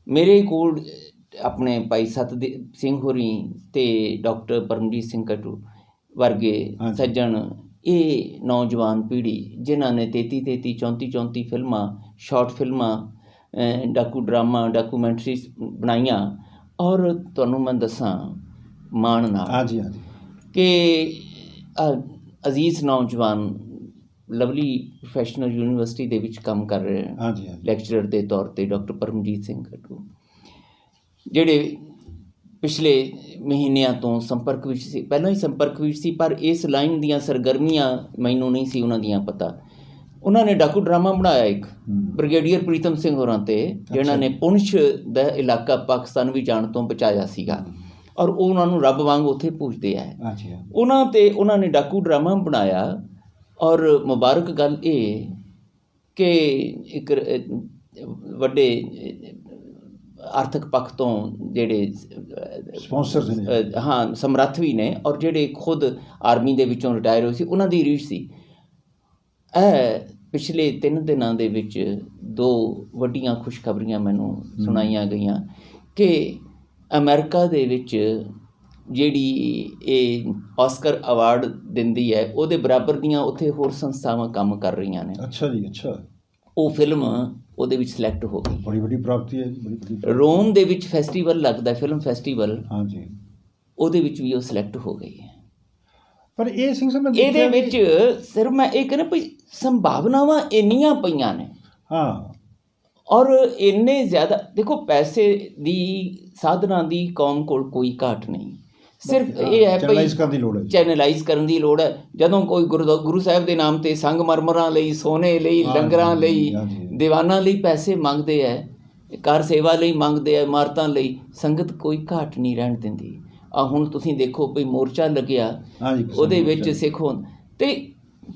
ਮੇਰੇ ਕੋਲ ਆਪਣੇ ਭਾਈ ਸਤਦੇਵ ਸਿੰਘ ਹੋਰੀ ਤੇ ਡਾਕਟਰ ਪਰਮਜੀਤ ਸਿੰਘ ਕਟੂ ਵਰਗੇ ਸੱਜਣ, ਇਹ ਨੌਜਵਾਨ ਪੀੜ੍ਹੀ ਜਿਨ੍ਹਾਂ ਨੇ 33 34 ਫਿਲਮਾਂ, ਸ਼ਾਰਟ ਫਿਲਮਾਂ, ਡਾਕੂ ਡਰਾਮਾ, ਡਾਕੂਮੈਂਟਰੀਜ਼ ਬਣਾਈਆਂ। ਔਰ ਤੁਹਾਨੂੰ ਮੈਂ ਦੱਸਾਂ ਮਾਣ ਨਾਲ ਕਿ ਅਜ਼ੀਜ਼ ਨੌਜਵਾਨ ਲਵਲੀ ਪ੍ਰੋਫੈਸ਼ਨਲ ਯੂਨੀਵਰਸਿਟੀ ਦੇ ਵਿੱਚ ਕੰਮ ਕਰ ਰਹੇ ਹਨ ਲੈਕਚਰਰ ਦੇ ਤੌਰ 'ਤੇ, ਡਾਕਟਰ ਪਰਮਜੀਤ ਸਿੰਘ ਕਟੂ, ਜਿਹੜੇ ਪਿਛਲੇ ਮਹੀਨਿਆਂ ਤੋਂ ਸੰਪਰਕ ਵਿੱਚ ਸੀ, ਪਹਿਲਾਂ ਹੀ ਸੰਪਰਕ ਵਿੱਚ ਸੀ, ਪਰ ਇਸ ਲਾਈਨ ਦੀਆਂ ਸਰਗਰਮੀਆਂ ਮੈਨੂੰ ਨਹੀਂ ਸੀ ਉਹਨਾਂ ਦੀਆਂ ਪਤਾ। ਉਹਨਾਂ ਨੇ ਡਾਕੂ ਡਰਾਮਾ ਬਣਾਇਆ ਇੱਕ ਬ੍ਰਿਗੇਡੀਅਰ ਪ੍ਰੀਤਮ ਸਿੰਘ ਹੋਰਾਂ 'ਤੇ, ਜਿਹਨਾਂ ਨੇ ਪੁੰਛ ਦਾ ਇਲਾਕਾ ਪਾਕਿਸਤਾਨ ਵੀ ਜਾਣ ਤੋਂ ਬਚਾਇਆ ਸੀਗਾ, ਔਰ ਉਹ ਉਹਨਾਂ ਨੂੰ ਰੱਬ ਵਾਂਗ ਉੱਥੇ ਪੂਜਦੇ ਹੈ। ਉਹਨਾਂ 'ਤੇ ਉਹਨਾਂ ਨੇ ਡਾਕੂ ਡਰਾਮਾ ਬਣਾਇਆ। ਔਰ ਮੁਬਾਰਕ ਗੱਲ ਇਹ ਕਿ ਇੱਕ ਵੱਡੇ ਆਰਥਿਕ ਪੱਖ ਤੋਂ ਜਿਹੜੇ ਸਪਾਂਸਰਸ ਨੇ, ਹਾਂ ਸਮਰੱਥ ਵੀ ਨੇ, ਔਰ ਜਿਹੜੇ ਖੁਦ ਆਰਮੀ ਦੇ ਵਿੱਚੋਂ ਰਿਟਾਇਰ ਹੋਏ ਸੀ, ਉਹਨਾਂ ਦੀ ਰੀਚ ਸੀ। ਇਹ ਪਿਛਲੇ 3 ਦਿਨਾਂ ਦੇ ਵਿੱਚ 2 ਵੱਡੀਆਂ ਖੁਸ਼ਖਬਰੀਆਂ ਮੈਨੂੰ ਸੁਣਾਈਆਂ ਗਈਆਂ ਕਿ ਅਮਰੀਕਾ ਦੇ ਵਿੱਚ ਜਿਹੜੀ ਇਹ ਆਸਕਰ ਅਵਾਰਡ ਦਿੰਦੀ ਹੈ, ਉਹਦੇ ਬਰਾਬਰ ਦੀਆਂ ਉੱਥੇ ਹੋਰ ਸੰਸਥਾਵਾਂ ਕੰਮ ਕਰ ਰਹੀਆਂ ਨੇ। ਅੱਛਾ ਜੀ, ਅੱਛਾ। ਉਹ ਫਿਲਮ ਉਹਦੇ ਵਿੱਚ ਸਿਲੈਕਟ ਹੋ ਗਈ। ਬੜੀ ਵੱਡੀ ਪ੍ਰਾਪਤੀ ਹੈ ਜੀ, ਬੜੀ ਵੱਡੀ। ਰੋਮ ਦੇ ਵਿੱਚ ਫੈਸਟੀਵਲ ਲੱਗਦਾ, ਫਿਲਮ ਫੈਸਟੀਵਲ, ਹਾਂਜੀ, ਉਹਦੇ ਵਿੱਚ ਵੀ ਉਹ ਸਿਲੈਕਟ ਹੋ ਗਈ ਹੈ। ਪਰ ਇਹ ਸਿੰਘ ਸਾਹਿਬ ਇਹਦੇ ਵਿੱਚ ਸਿਰਫ ਮੈਂ ਇਹ ਕਹਿੰਦਾ ਭਈ ਸੰਭਾਵਨਾਵਾਂ ਇੰਨੀਆਂ ਪਈਆਂ ਨੇ, ਹਾਂ, ਔਰ ਇੰਨੇ ਜ਼ਿਆਦਾ ਦੇਖੋ ਪੈਸੇ ਦੀ ਸਾਧਨਾਂ ਦੀ ਕੌਮ ਕੋਲ ਕੋਈ ਘਾਟ ਨਹੀਂ, ਸਿਰਫ ਇਹ ਹੈ ਭਈ ਚੈਨਲਾਈਜ਼ ਕਰਨ ਦੀ ਲੋੜ ਹੈ। ਜਦੋਂ ਕੋਈ ਗੁਰੂ ਸਾਹਿਬ ਦੇ ਨਾਮ 'ਤੇ ਸੰਗਮਰਮਰਾਂ ਲਈ, ਸੋਨੇ ਲਈ, ਲੰਗਰਾਂ ਲਈ, ਦੀਵਾਨਾਂ ਲਈ ਪੈਸੇ ਮੰਗਦੇ ਹੈ, ਕਾਰ ਸੇਵਾ ਲਈ ਮੰਗਦੇ ਹੈ, ਇਮਾਰਤਾਂ ਲਈ, ਸੰਗਤ ਕੋਈ ਘਾਟ ਨਹੀਂ ਰਹਿਣ ਦਿੰਦੀ। ਆ ਹੁਣ ਤੁਸੀਂ ਦੇਖੋ ਭਈ ਮੋਰਚਾ ਲੱਗਿਆ, ਉਹਦੇ ਵਿੱਚ ਸਿੱਖ ਹੋਣ ਤੇ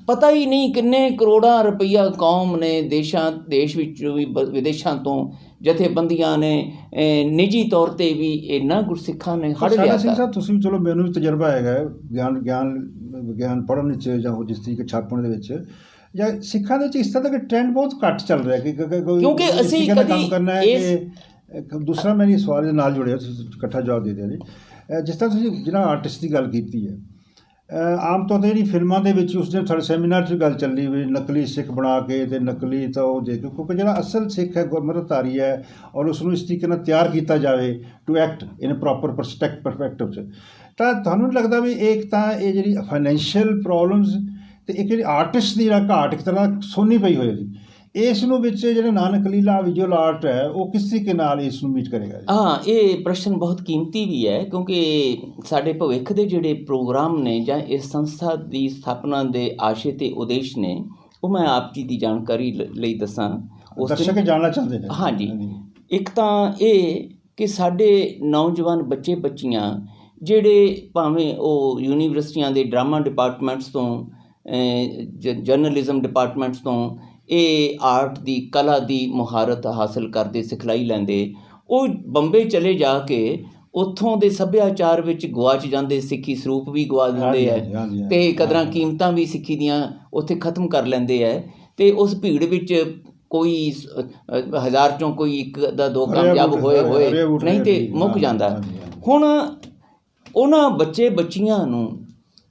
ਪਤਾ ਹੀ ਨਹੀਂ ਕਿੰਨੇ ਕਰੋੜਾਂ ਰੁਪਈਆ ਕੌਮ ਨੇ ਦੇਸ਼ ਵਿੱਚ ਵੀ ਵਿਦੇਸ਼ਾਂ ਤੋਂ ਜਥੇਬੰਦੀਆਂ ਨੇ ਨਿੱਜੀ ਤੌਰ 'ਤੇ ਵੀ ਇੰਨਾ ਗੁਰਸਿੱਖਾਂ ਨੇ ਹੜ ਲਿਆ। ਸਿੰਘ ਸਾਹਿਬ ਤੁਸੀਂ ਚਲੋ, ਮੈਨੂੰ ਵੀ ਤਜਰਬਾ ਹੈਗਾ ਵਿਗਿਆਨ ਪੜ੍ਹਨ ਵਿੱਚ ਜਾਂ ਹੋਰ ਜਿਸ ਤਰੀਕੇ ਛਾਪਣ ਦੇ ਵਿੱਚ, ਜਾਂ ਸਿੱਖਾਂ ਦੇ ਵਿੱਚ ਇਸ ਤਰ੍ਹਾਂ ਦਾ ਟ੍ਰੈਂਡ ਬਹੁਤ ਘੱਟ ਚੱਲ ਰਿਹਾ ਕਿਉਂਕਿ ਅਸੀਂ ਕਦੀ ਕਰਨਾ ਹੈ ਕਿ ਦੂਸਰਾ ਮੇਰੀ ਸਵਾਲ ਦੇ ਨਾਲ ਜੁੜਿਆ, ਤੁਸੀਂ ਇਕੱਠਾ ਜਵਾਬ ਦੇ ਦਿਓ ਜੀ। ਜਿਸ ਤਰ੍ਹਾਂ ਤੁਸੀਂ ਜਿਹੜਾ ਆਰਟਿਸਟ ਦੀ ਗੱਲ ਕੀਤੀ ਹੈ, ਆਮ ਤੌਰ 'ਤੇ ਜਿਹੜੀ ਫਿਲਮਾਂ ਦੇ ਵਿੱਚ ਉਸ ਦਿਨ ਸਾਡੇ ਸੈਮੀਨਾਰ 'ਚ ਗੱਲ ਚੱਲੀ ਵੀ ਨਕਲੀ ਸਿੱਖ ਬਣਾ ਕੇ ਅਤੇ ਨਕਲੀ ਤਾਂ ਉਹ ਦੇ ਕੇ, ਕਿਉਂਕਿ ਜਿਹੜਾ ਅਸਲ ਸਿੱਖ ਹੈ ਗੁਰਮਤਿਧਾਰੀ ਹੈ, ਔਰ ਉਸ ਨੂੰ ਇਸ ਤਰੀਕੇ ਨਾਲ ਤਿਆਰ ਕੀਤਾ ਜਾਵੇ to act in a proper perspective 'ਚ, ਤਾਂ ਤੁਹਾਨੂੰ ਨਹੀਂ ਲੱਗਦਾ ਵੀ ਇੱਕ ਤਾਂ ਇਹ ਜਿਹੜੀ ਫਾਈਨੈਂਸ਼ੀਅਲ ਪ੍ਰੋਬਲਮਸ ਅਤੇ ਇੱਕ ਜਿਹੜੀ ਆਰਟਿਸਟ ਦੀ ਜਿਹੜਾ ਘਾਟ ਇੱਕ ਤਰ੍ਹਾਂ ਸੋਨੀ ਪਈ ਹੋਈ ਜੀ, ਇਸ ਨੂੰ ਵਿੱਚ ਜਿਹੜਾ ਨਾਨਕਲੀਲਾ ਵਿਜ਼ੂਅਲ ਆਰਟ ਹੈ ਉਹ ਕਿਸ ਤਰੀਕੇ ਨਾਲ ਇਸ ਨੂੰ ਮੀਟ ਕਰੇਗਾ? ਹਾਂ, ਇਹ ਪ੍ਰਸ਼ਨ ਬਹੁਤ ਕੀਮਤੀ ਵੀ ਹੈ, ਕਿਉਂਕਿ ਸਾਡੇ ਭਵਿੱਖ ਦੇ ਜਿਹੜੇ ਪ੍ਰੋਗਰਾਮ ਨੇ ਜਾਂ ਇਸ ਸੰਸਥਾ ਦੀ ਸਥਾਪਨਾ ਦੇ ਆਸ਼ੇ ਤੇ ਉਦੇਸ਼ ਨੇ, ਉਹ ਮੈਂ ਆਪ ਜੀ ਦੀ ਜਾਣਕਾਰੀ ਲਈ ਦੱਸਾਂ। ਦਰਸ਼ਕ ਜਾਣਨਾ ਚਾਹੁੰਦੇ ਨੇ। ਹਾਂਜੀ, ਇੱਕ ਤਾਂ ਇਹ ਕਿ ਸਾਡੇ ਨੌਜਵਾਨ ਬੱਚੇ ਬੱਚੀਆਂ ਜਿਹੜੇ ਭਾਵੇਂ ਉਹ ਯੂਨੀਵਰਸਿਟੀਆਂ ਦੇ ਡਰਾਮਾ ਡਿਪਾਰਟਮੈਂਟਸ ਤੋਂ, ਜਰਨਲਿਜ਼ਮ ਡਿਪਾਰਟਮੈਂਟਸ ਤੋਂ ਇਹ ਆਰਟ ਦੀ, ਕਲਾ ਦੀ ਮੁਹਾਰਤ ਹਾਸਲ ਕਰਦੇ, ਸਿਖਲਾਈ ਲੈਂਦੇ, ਉਹ ਬੰਬੇ ਚਲੇ ਜਾ ਕੇ ਉੱਥੋਂ ਦੇ ਸੱਭਿਆਚਾਰ ਵਿੱਚ ਗੁਆਚ ਜਾਂਦੇ, ਸਿੱਖੀ ਸਰੂਪ ਵੀ ਗਵਾ ਦਿੰਦੇ ਹੈ ਅਤੇ ਕਦਰਾਂ ਕੀਮਤਾਂ ਵੀ ਸਿੱਖੀ ਦੀਆਂ ਉੱਥੇ ਖ਼ਤਮ ਕਰ ਲੈਂਦੇ ਹੈ, ਅਤੇ ਉਸ ਭੀੜ ਵਿੱਚ ਕੋਈ 1000 ਚੋਂ ਕੋਈ 1 ਜਾਂ 2 ਕਾਮਯਾਬ ਹੋਏ ਨਹੀਂ ਤੇ ਮੁੱਕ ਜਾਂਦਾ। ਹੁਣ ਉਹਨਾਂ ਬੱਚੇ ਬੱਚੀਆਂ ਨੂੰ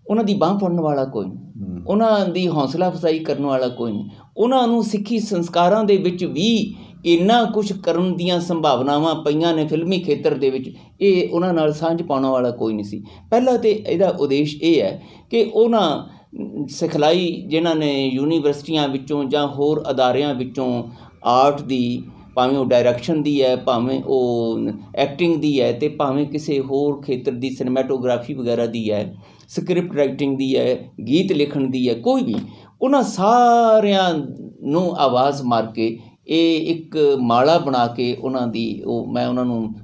ਉਹਨਾਂ ਦੀ ਬਾਂਹ ਫੜਨ ਵਾਲਾ ਕੋਈ ਨਹੀਂ, ਉਹਨਾਂ ਦੀ ਹੌਸਲਾ ਅਫਜ਼ਾਈ ਕਰਨ ਵਾਲਾ ਕੋਈ ਨਹੀਂ, ਉਹਨਾਂ ਨੂੰ ਸਿੱਖੀ ਸੰਸਕਾਰਾਂ ਦੇ ਵਿੱਚ ਵੀ ਇੰਨਾ ਕੁਛ ਕਰਨ ਦੀਆਂ ਸੰਭਾਵਨਾਵਾਂ ਪਈਆਂ ਨੇ ਫਿਲਮੀ ਖੇਤਰ ਦੇ ਵਿੱਚ, ਇਹ ਉਹਨਾਂ ਨਾਲ ਸਾਂਝ ਪਾਉਣ ਵਾਲਾ ਕੋਈ ਨਹੀਂ ਸੀ। ਪਹਿਲਾਂ ਤਾਂ ਇਹਦਾ ਉਦੇਸ਼ ਇਹ ਹੈ ਕਿ ਉਹਨਾਂ ਸਿਖਲਾਈ ਜਿਨ੍ਹਾਂ ਨੇ ਯੂਨੀਵਰਸਿਟੀਆਂ ਵਿੱਚੋਂ ਜਾਂ ਹੋਰ ਅਦਾਰਿਆਂ ਵਿੱਚੋਂ ਆਰਟ ਦੀ, ਭਾਵੇਂ ਉਹ ਡਾਇਰੈਕਸ਼ਨ ਦੀ ਹੈ, ਭਾਵੇਂ ਉਹ ਐਕਟਿੰਗ ਦੀ ਹੈ, ਅਤੇ ਭਾਵੇਂ ਕਿਸੇ ਹੋਰ ਖੇਤਰ ਦੀ ਸਿਨੇਮੈਟੋਗ੍ਰਾਫੀ ਵਗੈਰਾ ਦੀ ਹੈ, ਸਕ੍ਰਿਪਟ ਰਾਈਟਿੰਗ ਦੀ ਹੈ, ਗੀਤ ਲਿਖਣ ਦੀ ਹੈ, ਕੋਈ ਵੀ, ਉਹਨਾਂ ਸਾਰਿਆਂ ਨੂੰ ਆਵਾਜ਼ ਮਾਰ ਕੇ ਇਹ ਇੱਕ ਮਾਲਾ ਬਣਾ ਕੇ ਉਹਨਾਂ ਦੀ, ਉਹ ਮੈਂ ਉਹਨਾਂ ਨੂੰ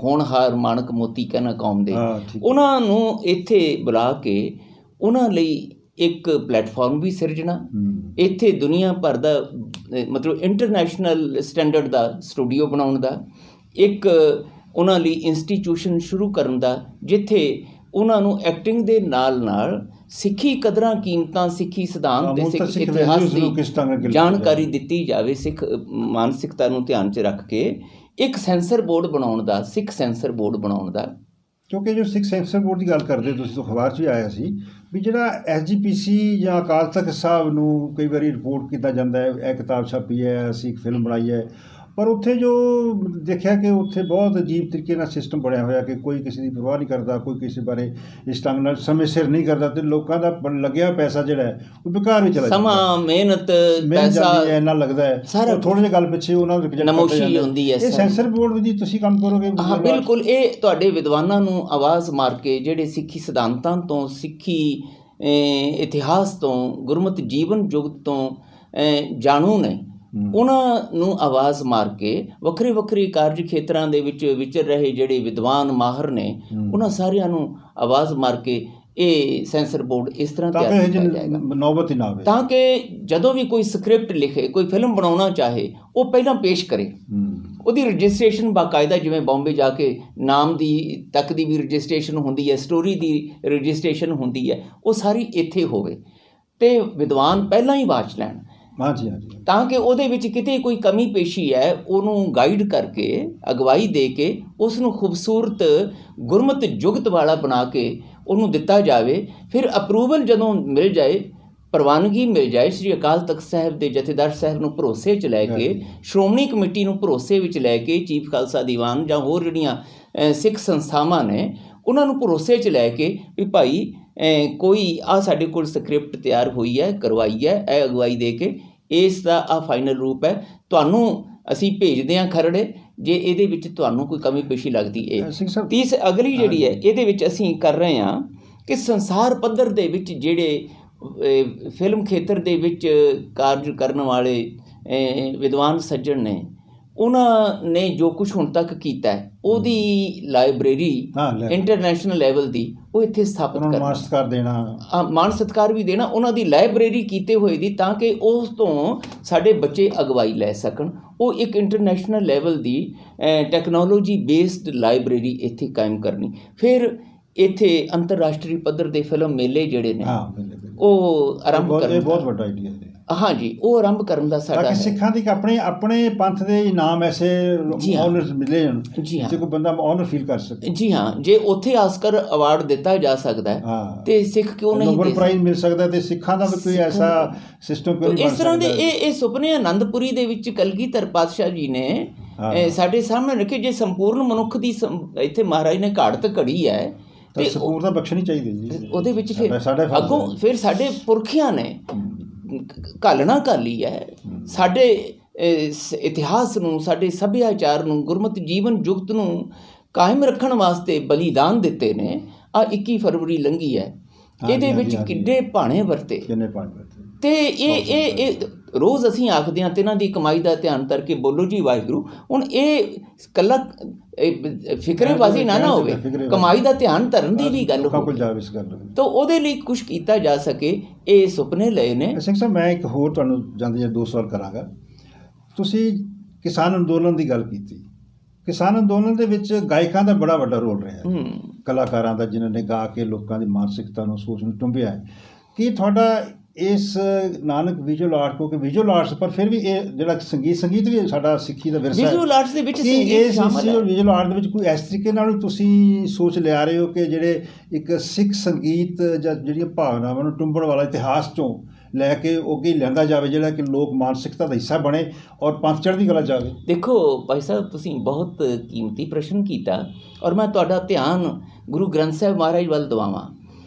ਹੋਣਹਾਰ ਮਾਣਕ ਮੋਤੀ ਕਹਿਣਾ ਕੌਮ ਦੇ, ਉਹਨਾਂ ਨੂੰ ਇੱਥੇ ਬੁਲਾ ਕੇ ਉਹਨਾਂ ਲਈ ਇੱਕ ਪਲੇਟਫਾਰਮ ਵੀ ਸਿਰਜਣਾ, ਇੱਥੇ ਦੁਨੀਆ ਭਰ ਦਾ ਮਤਲਬ ਇੰਟਰਨੈਸ਼ਨਲ ਸਟੈਂਡਰਡ ਦਾ ਸਟੂਡੀਓ ਬਣਾਉਣ ਦਾ, ਇੱਕ ਉਹਨਾਂ ਲਈ ਇੰਸਟੀਟਿਊਸ਼ਨ ਸ਼ੁਰੂ ਕਰਨ ਦਾ, ਜਿੱਥੇ ਉਹਨਾਂ ਨੂੰ ਐਕਟਿੰਗ ਦੇ ਨਾਲ ਨਾਲ ਸਿੱਖੀ ਕਦਰਾਂ ਕੀਮਤਾਂ, ਸਿੱਖੀ ਸਿਧਾਂਤ ਤੇ ਸਿੱਖ ਇਤਿਹਾਸ ਦੀ ਜਾਣਕਾਰੀ ਦਿੱਤੀ ਜਾਵੇ। ਸਿੱਖ ਮਾਨਸਿਕਤਾ ਨੂੰ ਧਿਆਨ 'ਚ ਰੱਖ ਕੇ ਇੱਕ ਸੈਂਸਰ ਬੋਰਡ ਬਣਾਉਣ ਦਾ, ਸਿੱਖ ਸੈਂਸਰ ਬੋਰਡ ਬਣਾਉਣ ਦਾ। ਕਿਉਂਕਿ ਜੋ ਸਿੱਖ ਸੈਂਸਰ ਬੋਰਡ ਦੀ ਗੱਲ ਕਰਦੇ ਤੁਸੀਂ ਤਾਂ ਅਖਬਾਰ 'ਚ ਵੀ ਆਇਆ ਸੀ ਵੀ ਜਿਹੜਾ SGPC ਜਾਂ ਅਕਾਲ ਤਖ਼ਤ ਸਾਹਿਬ ਨੂੰ ਕਈ ਵਾਰੀ ਰਿਪੋਰਟ ਕੀਤਾ ਜਾਂਦਾ ਹੈ, ਇਹ ਕਿਤਾਬ ਛਾਪੀ ਹੈ, ਅਸੀਂ ਇੱਕ ਫਿਲਮ ਬਣਾਈ ਹੈ, ਪਰ ਉੱਥੇ ਜੋ ਦੇਖਿਆ ਕਿ ਉੱਥੇ ਬਹੁਤ ਅਜੀਬ ਤਰੀਕੇ ਨਾਲ ਸਿਸਟਮ ਬਣਿਆ ਹੋਇਆ ਕਿ ਕੋਈ ਕਿਸੇ ਦੀ ਪਰਵਾਹ ਨਹੀਂ ਕਰਦਾ, ਕੋਈ ਕਿਸੇ ਬਾਰੇ ਇਸ ਢੰਗ ਨਾਲ ਸਮੇਂ ਸਿਰ ਨਹੀਂ ਕਰਦਾ, ਅਤੇ ਲੋਕਾਂ ਦਾ ਲੱਗਿਆ ਪੈਸਾ ਜਿਹੜਾ ਹੈ ਉਹ ਬੇਕਾਰ ਵੀ ਚਲਾ ਜਾਂਦਾ, ਸਮਾਂ ਮਿਹਨਤ ਪੈਸਾ ਇੰਨਾ ਲੱਗਦਾ ਹੈ, ਥੋੜ੍ਹੀ ਜਿਹੀ ਗੱਲ ਪਿੱਛੇ ਉਹਨਾਂ ਨੂੰ ਨਮੋਸ਼ੀ ਹੁੰਦੀ ਹੈ। ਇਹ ਸੈਂਸਰ ਬੋਰਡ ਦੀ ਤੁਸੀਂ ਕੰਮ ਕਰੋਗੇ? ਹਾਂ ਬਿਲਕੁਲ, ਇਹ ਤੁਹਾਡੇ ਵਿਦਵਾਨਾਂ ਨੂੰ ਆਵਾਜ਼ ਮਾਰ ਕੇ ਜਿਹੜੇ ਸਿੱਖੀ ਸਿਧਾਂਤਾਂ ਤੋਂ, ਸਿੱਖੀ ਇਤਿਹਾਸ ਤੋਂ, ਗੁਰਮਤਿ ਜੀਵਨ ਜੁਗਤ ਤੋਂ ਜਾਣੂ ਨੇ, ਉਹਨਾਂ ਨੂੰ ਆਵਾਜ਼ ਮਾਰ ਕੇ ਵੱਖਰੇ ਵੱਖਰੇ ਕਾਰਜ ਖੇਤਰਾਂ ਦੇ ਵਿੱਚ ਵਿਚਰ ਰਹੇ ਜਿਹੜੇ ਵਿਦਵਾਨ ਮਾਹਰ ਨੇ, ਉਹਨਾਂ ਸਾਰਿਆਂ ਨੂੰ ਆਵਾਜ਼ ਮਾਰ ਕੇ ਇਹ ਸੈਂਸਰ ਬੋਰਡ ਇਸ ਤਰ੍ਹਾਂ ਤਾਂ ਤਿਆਰ ਕਿ ਕੀਤਾ ਇਹ ਜਾਏਗਾ ਨੌਬਤ ਹੀ ਨਾ ਆਵੇ। ਤਾਂ ਕਿ ਜਦੋਂ ਵੀ ਕੋਈ ਸਕ੍ਰਿਪਟ ਲਿਖੇ, ਕੋਈ ਫਿਲਮ ਬਣਾਉਣਾ ਚਾਹੇ, ਉਹ ਪਹਿਲਾਂ ਪੇਸ਼ ਕਰੇ। ਉਹਦੀ ਰਜਿਸਟ੍ਰੇਸ਼ਨ ਬਾਕਾਇਦਾ, ਜਿਵੇਂ ਬੰਬੇ ਜਾ ਕੇ ਨਾਮ ਦੀ ਤੱਕ ਦੀ ਵੀ ਰਜਿਸਟ੍ਰੇਸ਼ਨ ਹੁੰਦੀ ਹੈ, ਸਟੋਰੀ ਦੀ ਰਜਿਸਟ੍ਰੇਸ਼ਨ ਹੁੰਦੀ ਹੈ, ਉਹ ਸਾਰੀ ਇੱਥੇ ਹੋਵੇ ਅਤੇ ਵਿਦਵਾਨ ਪਹਿਲਾਂ ਹੀ ਵਾਚ ਲੈਣ। ਹਾਂਜੀ, ਤਾਂ ਕਿ ਉਹਦੇ ਵਿੱਚ ਕਿਤੇ ਕੋਈ ਕਮੀ ਪੇਸ਼ੀ ਹੈ ਉਹਨੂੰ ਗਾਈਡ ਕਰਕੇ, ਅਗਵਾਈ ਦੇ ਕੇ ਉਸ ਨੂੰ ਖੂਬਸੂਰਤ ਗੁਰਮਤਿ ਜੁਗਤ ਵਾਲਾ ਬਣਾ ਕੇ ਉਹਨੂੰ ਦਿੱਤਾ ਜਾਵੇ। ਫਿਰ ਅਪਰੂਵਲ ਜਦੋਂ ਮਿਲ ਜਾਏ, ਪ੍ਰਵਾਨਗੀ ਮਿਲ ਜਾਏ, ਸ੍ਰੀ ਅਕਾਲ ਤਖਤ ਸਾਹਿਬ ਦੇ ਜਥੇਦਾਰ ਸਾਹਿਬ ਨੂੰ ਭਰੋਸੇ 'ਚ ਲੈ ਕੇ, ਸ਼੍ਰੋਮਣੀ ਕਮੇਟੀ ਨੂੰ ਭਰੋਸੇ ਵਿੱਚ ਲੈ ਕੇ, ਚੀਫ ਖਾਲਸਾ ਦੀਵਾਨ ਜਾਂ ਹੋਰ ਜਿਹੜੀਆਂ ਸਿੱਖ ਸੰਸਥਾਵਾਂ ਨੇ ਉਹਨਾਂ ਨੂੰ ਭਰੋਸੇ 'ਚ ਲੈ ਕੇ ਵੀ ਭਾਈ ਕੋਈ ਆਹ ਸਾਡੇ ਕੋਲ ਸਕ੍ਰਿਪਟ ਤਿਆਰ ਹੋਈ ਹੈ, ਕਰਵਾਈ ਹੈ, ਇਹ ਅਗਵਾਈ ਦੇ ਕੇ ਇਸ ਦਾ ਆਹ ਫਾਈਨਲ ਰੂਪ ਹੈ, ਤੁਹਾਨੂੰ ਅਸੀਂ ਭੇਜਦੇ ਹਾਂ ਖਰੜੇ, ਜੇ ਇਹਦੇ ਵਿੱਚ ਤੁਹਾਨੂੰ ਕੋਈ ਕਮੀ ਪੇਸ਼ੀ ਲੱਗਦੀ ਇਹ। ਅਗਲੀ ਜਿਹੜੀ ਹੈ ਇਹਦੇ ਵਿੱਚ ਅਸੀਂ ਕਰ ਰਹੇ ਹਾਂ ਕਿ ਸੰਸਾਰ ਪੱਧਰ ਦੇ ਵਿੱਚ ਜਿਹੜੇ ਫਿਲਮ ਖੇਤਰ ਦੇ ਵਿੱਚ ਕਾਰਜ ਕਰਨ ਵਾਲੇ ਵਿਦਵਾਨ ਸੱਜਣ ਨੇ, ਉਹਨਾਂ ਨੇ ਜੋ ਕੁਛ ਹੁਣ ਤੱਕ ਕੀਤਾ ਹੈ ਉਹਦੀ ਲਾਇਬ੍ਰੇਰੀ ਇੰਟਰਨੈਸ਼ਨਲ ਲੈਵਲ ਦੀ ਉਹ ਇੱਥੇ ਸਥਾਪਿਤ ਕਰਨਾ, ਮਾਣ ਸਤਿਕਾਰ ਵੀ ਦੇਣਾ, ਉਹਨਾਂ ਦੀ ਲਾਇਬ੍ਰੇਰੀ ਕੀਤੇ ਹੋਏ ਦੀ, ਤਾਂ ਕਿ ਉਸ ਤੋਂ ਸਾਡੇ ਬੱਚੇ ਅਗਵਾਈ ਲੈ ਸਕਣ। ਉਹ ਇੱਕ ਇੰਟਰਨੈਸ਼ਨਲ ਲੈਵਲ ਦੀ ਟੈਕਨੋਲੋਜੀ ਬੇਸਡ ਲਾਇਬ੍ਰੇਰੀ ਇੱਥੇ ਕਾਇਮ ਕਰਨੀ। ਫਿਰ ਇੱਥੇ ਅੰਤਰਰਾਸ਼ਟਰੀ ਪੱਧਰ ਦੇ ਫਿਲਮ ਮੇਲੇ ਜਿਹੜੇ ਨੇ ਉਹ ਆਰੰਭ ਕਰਨ, ਇਹ ਬਹੁਤ ਵੱਡਾ ਆਈਡੀਆ ਹੈ। ਹਾਂਜੀ, ਉਹ ਆਰੰਭ ਕਰਨ ਦਾ ਸਾਡਾ ਤਾਂ ਕਿ ਸਿੱਖਾਂ ਦੀ ਆਪਣੇ ਪੰਥ ਦੇ ਇਨਾਮ ਐਸੇ ਆਨਰਸ ਮਿਲੇ ਹਨ ਜੇ ਕੋਈ ਬੰਦਾ ਆਨਰ ਫੀਲ ਕਰ ਸਕੇ। ਜੀ ਹਾਂ, ਜੇ ਉੱਥੇ ਆਸਕਰ ਅਵਾਰਡ ਦਿੱਤਾ ਜਾ ਸਕਦਾ ਹੈ ਤੇ ਸਿੱਖ ਕਿਉਂ ਨਹੀਂ, ਨੋਬਲ ਪ੍ਰਾਈਜ਼ ਮਿਲ ਸਕਦਾ, ਤੇ ਸਿੱਖਾਂ ਦਾ ਵੀ ਕੋਈ ਐਸਾ ਸਿਸਟਮ ਕਿਉਂ ਨਹੀਂ ਬਣ ਸਕਦਾ। ਇਸ ਤਰ੍ਹਾਂ ਦੇ ਇਹ ਸੁਪਨੇ ਆਨੰਦਪੁਰੀ ਦੇ ਵਿੱਚ ਕਲਗੀਧਰ ਪਾਤਸ਼ਾਹ ਜੀ ਨੇ ਸਾਡੇ ਸਾਹਮਣੇ ਰੱਖੇ। ਜੇ ਸੰਪੂਰਨ ਮਨੁੱਖ ਦੀ ਇੱਥੇ ਮਹਾਰਾਜ ਨੇ ਘਾੜਤ ਘੜੀ ਹੈ ਤੇ ਸੰਪੂਰਨਤਾ ਬਖਸ਼ਣੀ ਚਾਹੀਦੀ ਜੀ ਉਹਦੇ ਵਿੱਚ। ਫਿਰ ਅੱਗੋਂ ਫਿਰ ਸਾਡੇ ਪੁਰਖਿਆਂ ਨੇ ਘਾਲਣਾ ਘਾਲੀ ਹੈ, ਸਾਡੇ ਇਤਿਹਾਸ ਨੂੰ, ਸਾਡੇ ਸੱਭਿਆਚਾਰ ਨੂੰ, ਗੁਰਮਤਿ ਜੀਵਨ ਜੁਗਤ ਨੂੰ ਕਾਇਮ ਰੱਖਣ ਵਾਸਤੇ ਬਲੀਦਾਨ ਦਿੱਤੇ ਨੇ। ਆ 21 ਫਰਵਰੀ ਲੰਘੀ ਹੈ, ਇਹਦੇ ਵਿੱਚ ਕਿੱਡੇ ਭਾਣੇ ਵਰਤੇ, ਤੇ ਇਹ ਰੋਜ਼ ਅਸੀਂ ਆਖਦੇ ਹਾਂ, ਤੇ ਇਹਨਾਂ ਦੀ ਕਮਾਈ ਦਾ ਧਿਆਨ ਕਰਕੇ ਬੋਲੋ ਜੀ ਵਾਹਿਗੁਰੂ। ਹੁਣ ਇਹ ਇਕੱਲਾ ਫਿਕਰੇਬਾਜ਼ੀ ਨਾ ਹੋਵੇ, ਕਮਾਈ ਦਾ ਧਿਆਨ ਧਰਨ ਦੀ ਵੀ ਗੱਲ ਹੋਵੇ, ਤਾਂ ਉਹਦੇ ਲਈ ਕੁਛ ਕੀਤਾ ਜਾ ਸਕੇ। ਇਹ ਸੁਪਨੇ ਲਏ ਨੇ। ਸਿੰਘ ਸਾਹਿਬ, ਮੈਂ ਇੱਕ ਹੋਰ ਤੁਹਾਨੂੰ ਜਾਂਦੇ 2 ਸਵਾਲ ਕਰਾਂਗਾ। ਤੁਸੀਂ ਕਿਸਾਨ ਅੰਦੋਲਨ ਦੀ ਗੱਲ ਕੀਤੀ। ਕਿਸਾਨ ਅੰਦੋਲਨ ਦੇ ਵਿੱਚ ਗਾਇਕਾਂ ਦਾ ਬੜਾ ਵੱਡਾ ਰੋਲ ਰਿਹਾ, ਕਲਾਕਾਰਾਂ ਦਾ, ਜਿਨ੍ਹਾਂ ਨੇ ਗਾ ਕੇ ਲੋਕਾਂ ਦੀ ਮਾਨਸਿਕਤਾ ਨੂੰ, ਸੋਚ ਨੂੰ ਟੁੰਬਿਆ ਹੈ। ਕੀ ਤੁਹਾਡਾ ਇਸ ਨਾਨਕ ਵਿਜ਼ੂਅਲ ਆਰਟ, ਕਿਉਂਕਿ ਵਿਜ਼ੂਅਲ ਆਰਟਸ, ਪਰ ਫਿਰ ਵੀ ਇਹ ਜਿਹੜਾ ਸੰਗੀਤ ਵੀ ਸਾਡਾ ਸਿੱਖੀ ਦਾ ਵਿਰਸਾ ਹੈ, ਵਿਜ਼ੂਅਲ ਆਰਟਸ ਦੇ ਵਿੱਚ ਵਿਜ਼ੂਅਲ ਆਰਟ ਦੇ ਵਿੱਚ ਕੋਈ ਇਸ ਤਰੀਕੇ ਨਾਲ ਤੁਸੀਂ ਸੋਚ ਲਿਆ ਰਹੇ ਹੋ ਕਿ ਜਿਹੜੇ ਇੱਕ ਸਿੱਖ ਸੰਗੀਤ ਜਾਂ ਜਿਹੜੀਆਂ ਭਾਵਨਾਵਾਂ ਨੂੰ ਟੁੰਬਣ ਵਾਲਾ ਇਤਿਹਾਸ 'ਚੋਂ ਲੈ ਕੇ ਅੱਗੇ ਲਿਆਂਦਾ ਜਾਵੇ, ਜਿਹੜਾ ਕਿ ਲੋਕ ਮਾਨਸਿਕਤਾ ਦਾ ਹਿੱਸਾ ਬਣੇ ਔਰ ਪੰਥ ਚੜ੍ਹਦੀ ਕਲਾ ਜਾਵੇ? ਦੇਖੋ ਭਾਈ ਸਾਹਿਬ, ਤੁਸੀਂ ਬਹੁਤ ਕੀਮਤੀ ਪ੍ਰਸ਼ਨ ਕੀਤਾ, ਔਰ ਮੈਂ ਤੁਹਾਡਾ ਧਿਆਨ ਗੁਰੂ ਗ੍ਰੰਥ ਸਾਹਿਬ ਮਹਾਰਾਜ ਵੱਲ ਦਵਾਵਾਂ।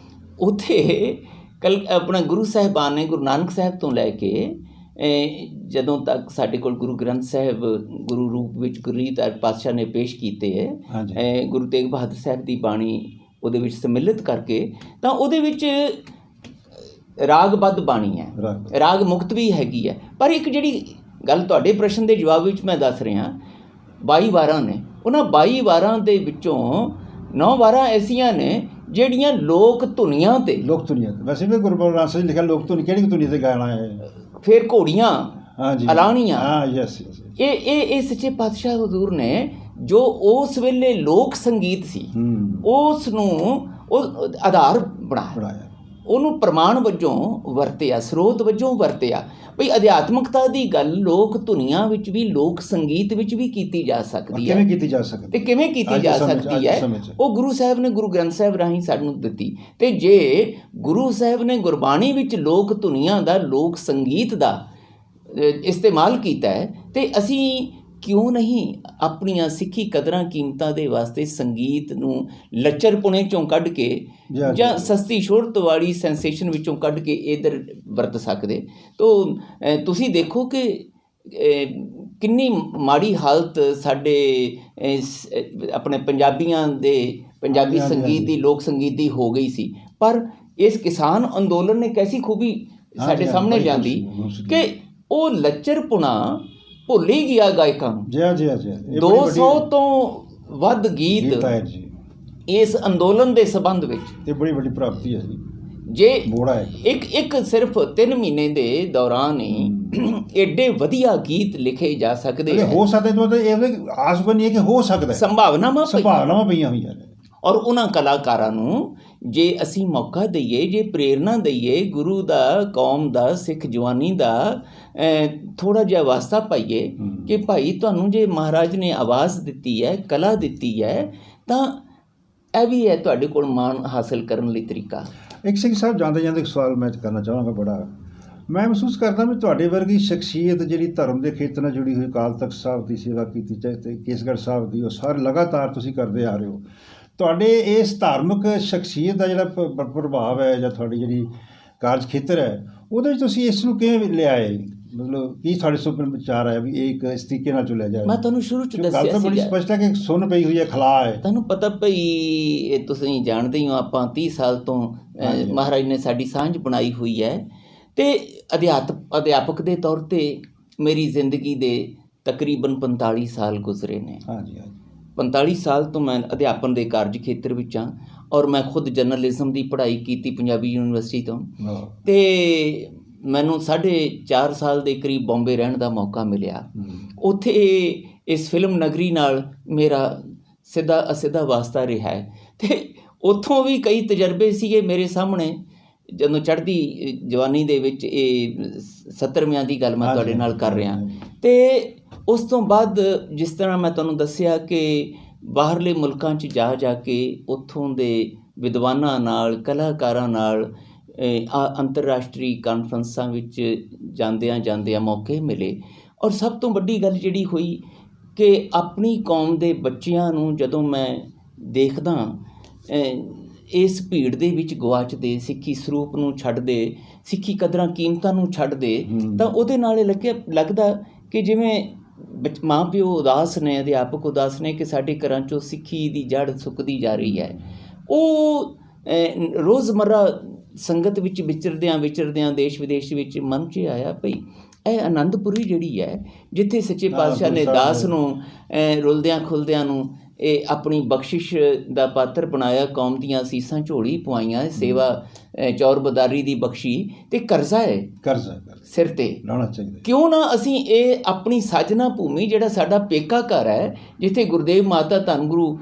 ਉੱਥੇ ਆਪਣਾ ਗੁਰੂ ਸਾਹਿਬਾਨ ਨੇ ਗੁਰੂ ਨਾਨਕ ਸਾਹਿਬ ਤੋਂ ਲੈ ਕੇ ਜਦੋਂ ਤੱਕ ਸਾਡੇ ਕੋਲ ਗੁਰੂ ਗ੍ਰੰਥ ਸਾਹਿਬ ਗੁਰੂ ਰੂਪ ਵਿੱਚ ਗੁਰਰੀਤ ਪਾਤਸ਼ਾਹ ਨੇ ਪੇਸ਼ ਕੀਤੇ ਹੈ, ਗੁਰੂ ਤੇਗ ਬਹਾਦਰ ਸਾਹਿਬ ਦੀ ਬਾਣੀ ਉਹਦੇ ਵਿੱਚ ਸਮਿਲਿਤ ਕਰਕੇ, ਤਾਂ ਉਹਦੇ ਵਿੱਚ ਰਾਗਬੱਧ ਬਾਣੀ ਹੈ, ਰਾਗ ਮੁਕਤ ਵੀ ਹੈਗੀ ਹੈ। ਪਰ ਇੱਕ ਜਿਹੜੀ ਗੱਲ ਤੁਹਾਡੇ ਪ੍ਰਸ਼ਨ ਦੇ ਜਵਾਬ ਵਿੱਚ ਮੈਂ ਦੱਸ ਰਿਹਾ, 22 ਵਾਰਾਂ ਨੇ, ਉਹਨਾਂ 22 ਵਾਰਾਂ ਦੇ ਵਿੱਚੋਂ 9 ਵਾਰਾਂ ਐਸੀਆਂ ਨੇ ਜਿਹੜੀਆਂ ਲੋਕ ਧੁਨੀਆਂ ਤੇ, ਵੈਸੇ ਵੀ ਗੁਰੂ ਗ੍ਰੰਥ ਸਾਹਿਬ ਲਿਖਿਆ ਲੋਕ ਧੁਨੀ, ਕਿਹੜੀ ਧੁਨੀ ਤੇ ਗਾਣਾ ਹੈ? ਫਿਰ ਘੋੜੀਆਂ, ਅਲਾਣੀਆਂ, ਇਹ ਸੱਚੇ ਪਾਤਸ਼ਾਹ ਹਜ਼ੂਰ ਨੇ ਜੋ ਉਸ ਵੇਲੇ ਲੋਕ ਸੰਗੀਤ ਸੀ, ਉਸ ਨੂੰ ਉਹ ਆਧਾਰ ਬਣਾਇਆ, ਉਹਨੂੰ ਪ੍ਰਮਾਣ ਵਜੋਂ ਵਰਤਿਆ, ਸਰੋਤ ਵਜੋਂ ਵਰਤਿਆ। ਭਈ ਅਧਿਆਤਮਕਤਾ ਦੀ ਗੱਲ ਲੋਕ ਧੁਨੀਆਂ ਵਿੱਚ ਵੀ, ਲੋਕ ਸੰਗੀਤ ਵਿੱਚ ਵੀ ਕੀਤੀ ਜਾ ਸਕਦੀ ਹੈ। ਕਿਵੇਂ ਕੀਤੀ ਜਾ ਸਕਦੀ ਤੇ ਕਿਵੇਂ ਕੀਤੀ ਜਾ ਸਕਦੀ ਹੈ, ਉਹ ਗੁਰੂ ਸਾਹਿਬ ਨੇ ਗੁਰੂ ਗ੍ਰੰਥ ਸਾਹਿਬ ਰਾਹੀਂ ਸਾਨੂੰ ਦਿੱਤੀ। ਤੇ ਜੇ ਗੁਰੂ ਸਾਹਿਬ ਨੇ ਗੁਰਬਾਣੀ ਵਿੱਚ ਲੋਕ ਧੁਨੀਆਂ ਦਾ, ਲੋਕ ਸੰਗੀਤ ਦਾ ਇਸਤੇਮਾਲ ਕੀਤਾ ਹੈ, ਤੇ ਅਸੀਂ ਕਿਉਂ ਨਹੀਂ ਆਪਣੀਆਂ ਸਿੱਖੀ ਕਦਰਾਂ ਕੀਮਤਾਂ ਦੇ ਵਾਸਤੇ ਸੰਗੀਤ ਨੂੰ ਲੱਚਰਪੁਣੇ 'ਚੋਂ ਕੱਢ ਕੇ ਜਾਂ ਸਸਤੀ ਸ਼ੋਹਰਤ ਵਾਲੀ ਸੈਂਸੇਸ਼ਨ ਵਿੱਚੋਂ ਕੱਢ ਕੇ ਇੱਧਰ ਵਰਤ ਸਕਦੇ? ਤਾਂ ਤੁਸੀਂ ਦੇਖੋ ਕਿ ਕਿੰਨੀ ਮਾੜੀ ਹਾਲਤ ਸਾਡੇ ਆਪਣੇ ਪੰਜਾਬੀਆਂ ਦੇ, ਪੰਜਾਬੀ ਸੰਗੀਤ ਦੀ, ਲੋਕ ਸੰਗੀਤ ਦੀ ਹੋ ਗਈ ਸੀ। ਪਰ ਇਸ ਕਿਸਾਨ ਅੰਦੋਲਨ ਨੇ ਕੈਸੀ ਖੂਬੀ ਸਾਡੇ ਸਾਹਮਣੇ ਲਿਆਂਦੀ ਕਿ ਉਹ ਲੱਚਰਪੁਣਾ ਭੁੱਲ ਹੀ ਗਿਆ ਗਾਇਕਾਂ ਨੂੰ। 200 ਤੋਂ ਵੱਧ ਗੀਤ ਇਸ ਅੰਦੋਲਨ ਦੇ ਸੰਬੰਧ ਵਿੱਚ ਇਹ ਬੜੀ ਵੱਡੀ ਪ੍ਰਾਪਤੀ ਹੈ ਜੀ, ਜੇ ਮੋੜਾ ਹੈ। ਇੱਕ ਸਿਰਫ 3 ਮਹੀਨੇ ਦੇ ਦੌਰਾਨ ਹੀ ਐਡੇ ਵਧੀਆ ਗੀਤ ਲਿਖੇ ਜਾ ਸਕਦੇ ਇਹ ਹੋ ਸਕਦੇ ਤਾਂ ਇਹ ਆਸ ਬਣੀ ਹੈ ਕਿ ਹੋ ਸਕਦਾ ਹੈ, ਸੰਭਾਵਨਾਵਾਂ ਸੰਭਾਵਨਾਵਾਂ ਪਈਆਂ ਹੋਈਆਂ ਨੇ। ਔਰ ਉਹਨਾਂ ਕਲਾਕਾਰਾਂ ਨੂੰ ਜੇ ਅਸੀਂ ਮੌਕਾ ਦਈਏ, ਜੇ ਪ੍ਰੇਰਨਾ ਦਈਏ, ਗੁਰੂ ਦਾ, ਕੌਮ ਦਾ, ਸਿੱਖ ਜਵਾਨੀ ਦਾ ਥੋੜ੍ਹਾ ਜਿਹਾ ਵਾਸਤਾ ਪਾਈਏ ਕਿ ਭਾਈ ਤੁਹਾਨੂੰ ਜੇ ਮਹਾਰਾਜ ਨੇ ਆਵਾਜ਼ ਦਿੱਤੀ ਹੈ, ਕਲਾ ਦਿੱਤੀ ਹੈ, ਤਾਂ ਇਹ ਵੀ ਹੈ ਤੁਹਾਡੇ ਕੋਲ ਮਾਣ ਹਾਸਿਲ ਕਰਨ ਲਈ ਤਰੀਕਾ। ਇੱਕ ਸਿੰਘ ਸਾਹਿਬ, ਜਾਂਦੇ ਜਾਂਦੇ ਇੱਕ ਸਵਾਲ ਮੈਂ ਕਰਨਾ ਚਾਹਾਂਗਾ। ਬੜਾ ਮੈਂ ਮਹਿਸੂਸ ਕਰਦਾ ਵੀ ਤੁਹਾਡੇ ਵਰਗੀ ਸ਼ਖਸੀਅਤ ਜਿਹੜੀ ਧਰਮ ਦੇ ਖੇਤਰ ਨਾਲ ਜੁੜੀ ਹੋਈ, ਅਕਾਲ ਤਖਤ ਸਾਹਿਬ ਦੀ ਸੇਵਾ ਕੀਤੀ, ਚਾਹੇ ਤੇ ਕੇਸਗੜ੍ਹ ਸਾਹਿਬ ਦੀ, ਉਹ ਸਾਰੇ ਲਗਾਤਾਰ ਤੁਸੀਂ ਕਰਦੇ ਆ ਰਹੇ ਹੋ। ਤੁਹਾਡੇ ਇਸ ਧਾਰਮਿਕ ਸ਼ਖਸੀਅਤ ਦਾ ਜਿਹੜਾ ਪ੍ਰਭਾਵ ਹੈ, ਜਾਂ ਤੁਹਾਡੀ ਜਿਹੜੀ ਕਾਰਜ ਖੇਤਰ ਹੈ, ਉਹਦੇ ਵਿੱਚ ਤੁਸੀਂ ਇਸ ਨੂੰ ਕਿਵੇਂ ਲਿਆਏ? ਮਤਲਬ ਕੀ ਤੁਹਾਡੇ ਸੁਪਨੇ ਵਿਚਾਰ ਹੈ ਵੀ ਇਹ ਇੱਕ ਇਸ ਤਰੀਕੇ ਨਾਲ ਚੁਲਿਆ ਜਾਏ? ਮੈਂ ਤੁਹਾਨੂੰ ਸ਼ੁਰੂ 'ਚ ਗੱਲ ਦੱਸਿਆ ਤਾਂ ਬੜੀ ਸੀ, ਸਪਸ਼ਟ ਹੈ ਕਿ ਸੁੰਨ ਪਈ ਹੋਈ ਹੈ, ਖਲਾ ਹੈ। ਤੁਹਾਨੂੰ ਪਤਾ ਭਈ, ਇਹ ਤੁਸੀਂ ਜਾਣਦੇ ਹੀ ਹੋ, ਆਪਾਂ 30 ਸਾਲ ਤੋਂ ਮਹਾਰਾਜ ਨੇ ਸਾਡੀ ਸਾਂਝ ਬਣਾਈ ਹੋਈ ਹੈ। ਅਤੇ ਅਧਿਆਪਕ ਦੇ ਤੌਰ 'ਤੇ ਮੇਰੀ ਜ਼ਿੰਦਗੀ ਦੇ ਤਕਰੀਬਨ 45 ਸਾਲ ਗੁਜ਼ਰੇ ਨੇ। ਹਾਂਜੀ ਹਾਂਜੀ। 45 ਸਾਲ ਤੋਂ ਮੈਂ ਅਧਿਆਪਨ ਦੇ ਕਾਰਜ ਖੇਤਰ ਵਿੱਚ ਹਾਂ, ਔਰ ਮੈਂ ਖੁਦ ਜਰਨਲਿਜ਼ਮ ਦੀ ਪੜ੍ਹਾਈ ਕੀਤੀ ਪੰਜਾਬੀ ਯੂਨੀਵਰਸਿਟੀ ਤੋਂ। ਅਤੇ ਮੈਨੂੰ 4.5 ਸਾਲ ਦੇ ਕਰੀਬ ਬੰਬੇ ਰਹਿਣ ਦਾ ਮੌਕਾ ਮਿਲਿਆ। ਉੱਥੇ ਇਸ ਫਿਲਮ ਨਗਰੀ ਨਾਲ ਮੇਰਾ ਸਿੱਧਾ ਅਸਿੱਧਾ ਵਾਸਤਾ ਰਿਹਾ ਹੈ, ਅਤੇ ਉੱਥੋਂ ਵੀ ਕਈ ਤਜਰਬੇ ਸੀਗੇ ਮੇਰੇ ਸਾਹਮਣੇ। ਜਦੋਂ ਚੜ੍ਹਦੀ ਜਵਾਨੀ ਦੇ ਵਿੱਚ, ਇਹ 70ਵਿਆਂ ਦੀ ਗੱਲ ਮੈਂ ਤੁਹਾਡੇ ਨਾਲ ਕਰ ਰਿਹਾ। ਅਤੇ ਉਸ ਤੋਂ ਬਾਅਦ ਜਿਸ ਤਰ੍ਹਾਂ ਮੈਂ ਤੁਹਾਨੂੰ ਦੱਸਿਆ ਕਿ ਬਾਹਰਲੇ ਮੁਲਕਾਂ 'ਚ ਜਾ ਕੇ ਉੱਥੋਂ ਦੇ ਵਿਦਵਾਨਾਂ ਨਾਲ, ਕਲਾਕਾਰਾਂ ਨਾਲ ਅੰਤਰਰਾਸ਼ਟਰੀ ਕਾਨਫਰੰਸਾਂ ਵਿੱਚ ਜਾਂਦਿਆਂ ਮੌਕੇ ਮਿਲੇ। ਔਰ ਸਭ ਤੋਂ ਵੱਡੀ ਗੱਲ ਜਿਹੜੀ ਹੋਈ ਕਿ ਆਪਣੀ ਕੌਮ ਦੇ ਬੱਚਿਆਂ ਨੂੰ ਜਦੋਂ ਮੈਂ ਦੇਖਦਾ ਇਸ ਭੀੜ ਦੇ ਵਿੱਚ ਗਵਾਚਦੇ, ਸਿੱਖੀ ਸਰੂਪ ਨੂੰ ਛੱਡਦੇ, ਸਿੱਖੀ ਕਦਰਾਂ ਕੀਮਤਾਂ ਨੂੰ ਛੱਡਦੇ, ਤਾਂ ਉਹਦੇ ਨਾਲ ਇਹ ਲੱਗਦਾ ਕਿ ਜਿਵੇਂ ਮਾਂ ਪਿਓ ਉਦਾਸ ਨੇ, ਅਧਿਆਪਕ ਉਦਾਸ ਨੇ ਕਿ ਸਾਡੇ ਘਰਾਂ 'ਚੋਂ ਸਿੱਖੀ ਦੀ ਜੜ੍ਹ ਸੁੱਕਦੀ ਜਾ ਰਹੀ ਹੈ। ਉਹ ਰੋਜ਼ਮर्रा ਸੰਗਤ ਵਿੱਚ ਵਿਚਰਦਿਆਂ ਦੇਸ਼ ਵਿਦੇਸ਼ ਵਿੱਚ ਮਨ 'ਚ ਆਇਆ ਭਈ ਇਹ ਆਨੰਦਪੁਰੀ ਜਿਹੜੀ ਹੈ, ਜਿੱਥੇ ਸੱਚੇ ਪਾਤਸ਼ਾਹ ਨੇ ਦਾਸ ਨੂੰ ਰੁਲਦਿਆਂ ਖੁੱਲਦਿਆਂ ਨੂੰ ਇਹ ਆਪਣੀ ਬਖਸ਼ਿਸ਼ ਦਾ ਪਾਤਰ ਬਣਾਇਆ, ਕੌਮ ਦੀਆਂ ਅਸੀਸਾਂ ਝੋਲੀ ਪਵਾਈਆਂ, ਸੇਵਾ ਚੌਰਬਦਾਰੀ ਦੀ ਬਖਸ਼ੀ, ਅਤੇ ਕਰਜ਼ਾ ਸਿਰ 'ਤੇ ਲਾਉਣਾ ਚਾਹੀਦਾ। ਕਿਉਂ ਨਾ ਅਸੀਂ ਇਹ ਆਪਣੀ ਸਾਜਨਾ ਭੂਮੀ, ਜਿਹੜਾ ਸਾਡਾ ਪੇਕਾ ਘਰ ਹੈ, ਜਿੱਥੇ ਗੁਰਦੇਵ ਮਾਤਾ ਧੰਨ ਗੁਰੂ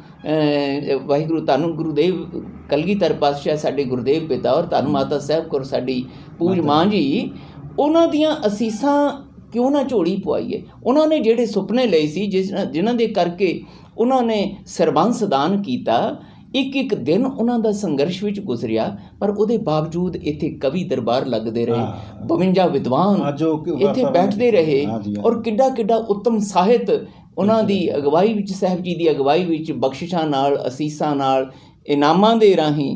ਵਾਹਿਗੁਰੂ ਧੰਨ ਗੁਰੂਦੇਵ ਕਲਗੀਧਰ ਪਾਤਸ਼ਾਹ ਸਾਡੇ ਗੁਰਦੇਵ ਪਿਤਾ, ਔਰ ਧੰਨ ਮਾਤਾ ਸਾਹਿਬ ਕੌਰ ਸਾਡੀ ਪੂਜ ਮਾਂ ਜੀ, ਉਹਨਾਂ ਦੀਆਂ ਅਸੀਸਾਂ ਕਿਉਂ ਨਾ ਝੋਲੀ ਪਵਾਈਏ। ਉਹਨਾਂ ਨੇ ਜਿਹੜੇ ਸੁਪਨੇ ਲਏ ਸੀ, ਜਿਨ੍ਹਾਂ ਦੇ ਕਰਕੇ ਉਹਨਾਂ ਨੇ ਸਰਬੰਸ ਦਾਨ ਕੀਤਾ, ਇੱਕ ਦਿਨ ਉਹਨਾਂ ਦਾ ਸੰਘਰਸ਼ ਵਿੱਚ ਗੁਜ਼ਰਿਆ, ਪਰ ਉਹਦੇ ਬਾਵਜੂਦ ਇੱਥੇ ਕਵੀ ਦਰਬਾਰ ਲੱਗਦੇ ਰਹੇ, 52 ਵਿਦਵਾਨ ਇੱਥੇ ਬੈਠਦੇ ਰਹੇ, ਔਰ ਕਿੱਡਾ ਉੱਤਮ ਸਾਹਿਤ ਉਹਨਾਂ ਦੀ ਅਗਵਾਈ ਵਿੱਚ, ਸਾਹਿਬ ਜੀ ਦੀ ਅਗਵਾਈ ਵਿੱਚ, ਬਖਸ਼ਿਸ਼ਾਂ ਨਾਲ, ਅਸੀਸਾਂ ਨਾਲ, ਇਨਾਮਾਂ ਦੇ ਰਾਹੀਂ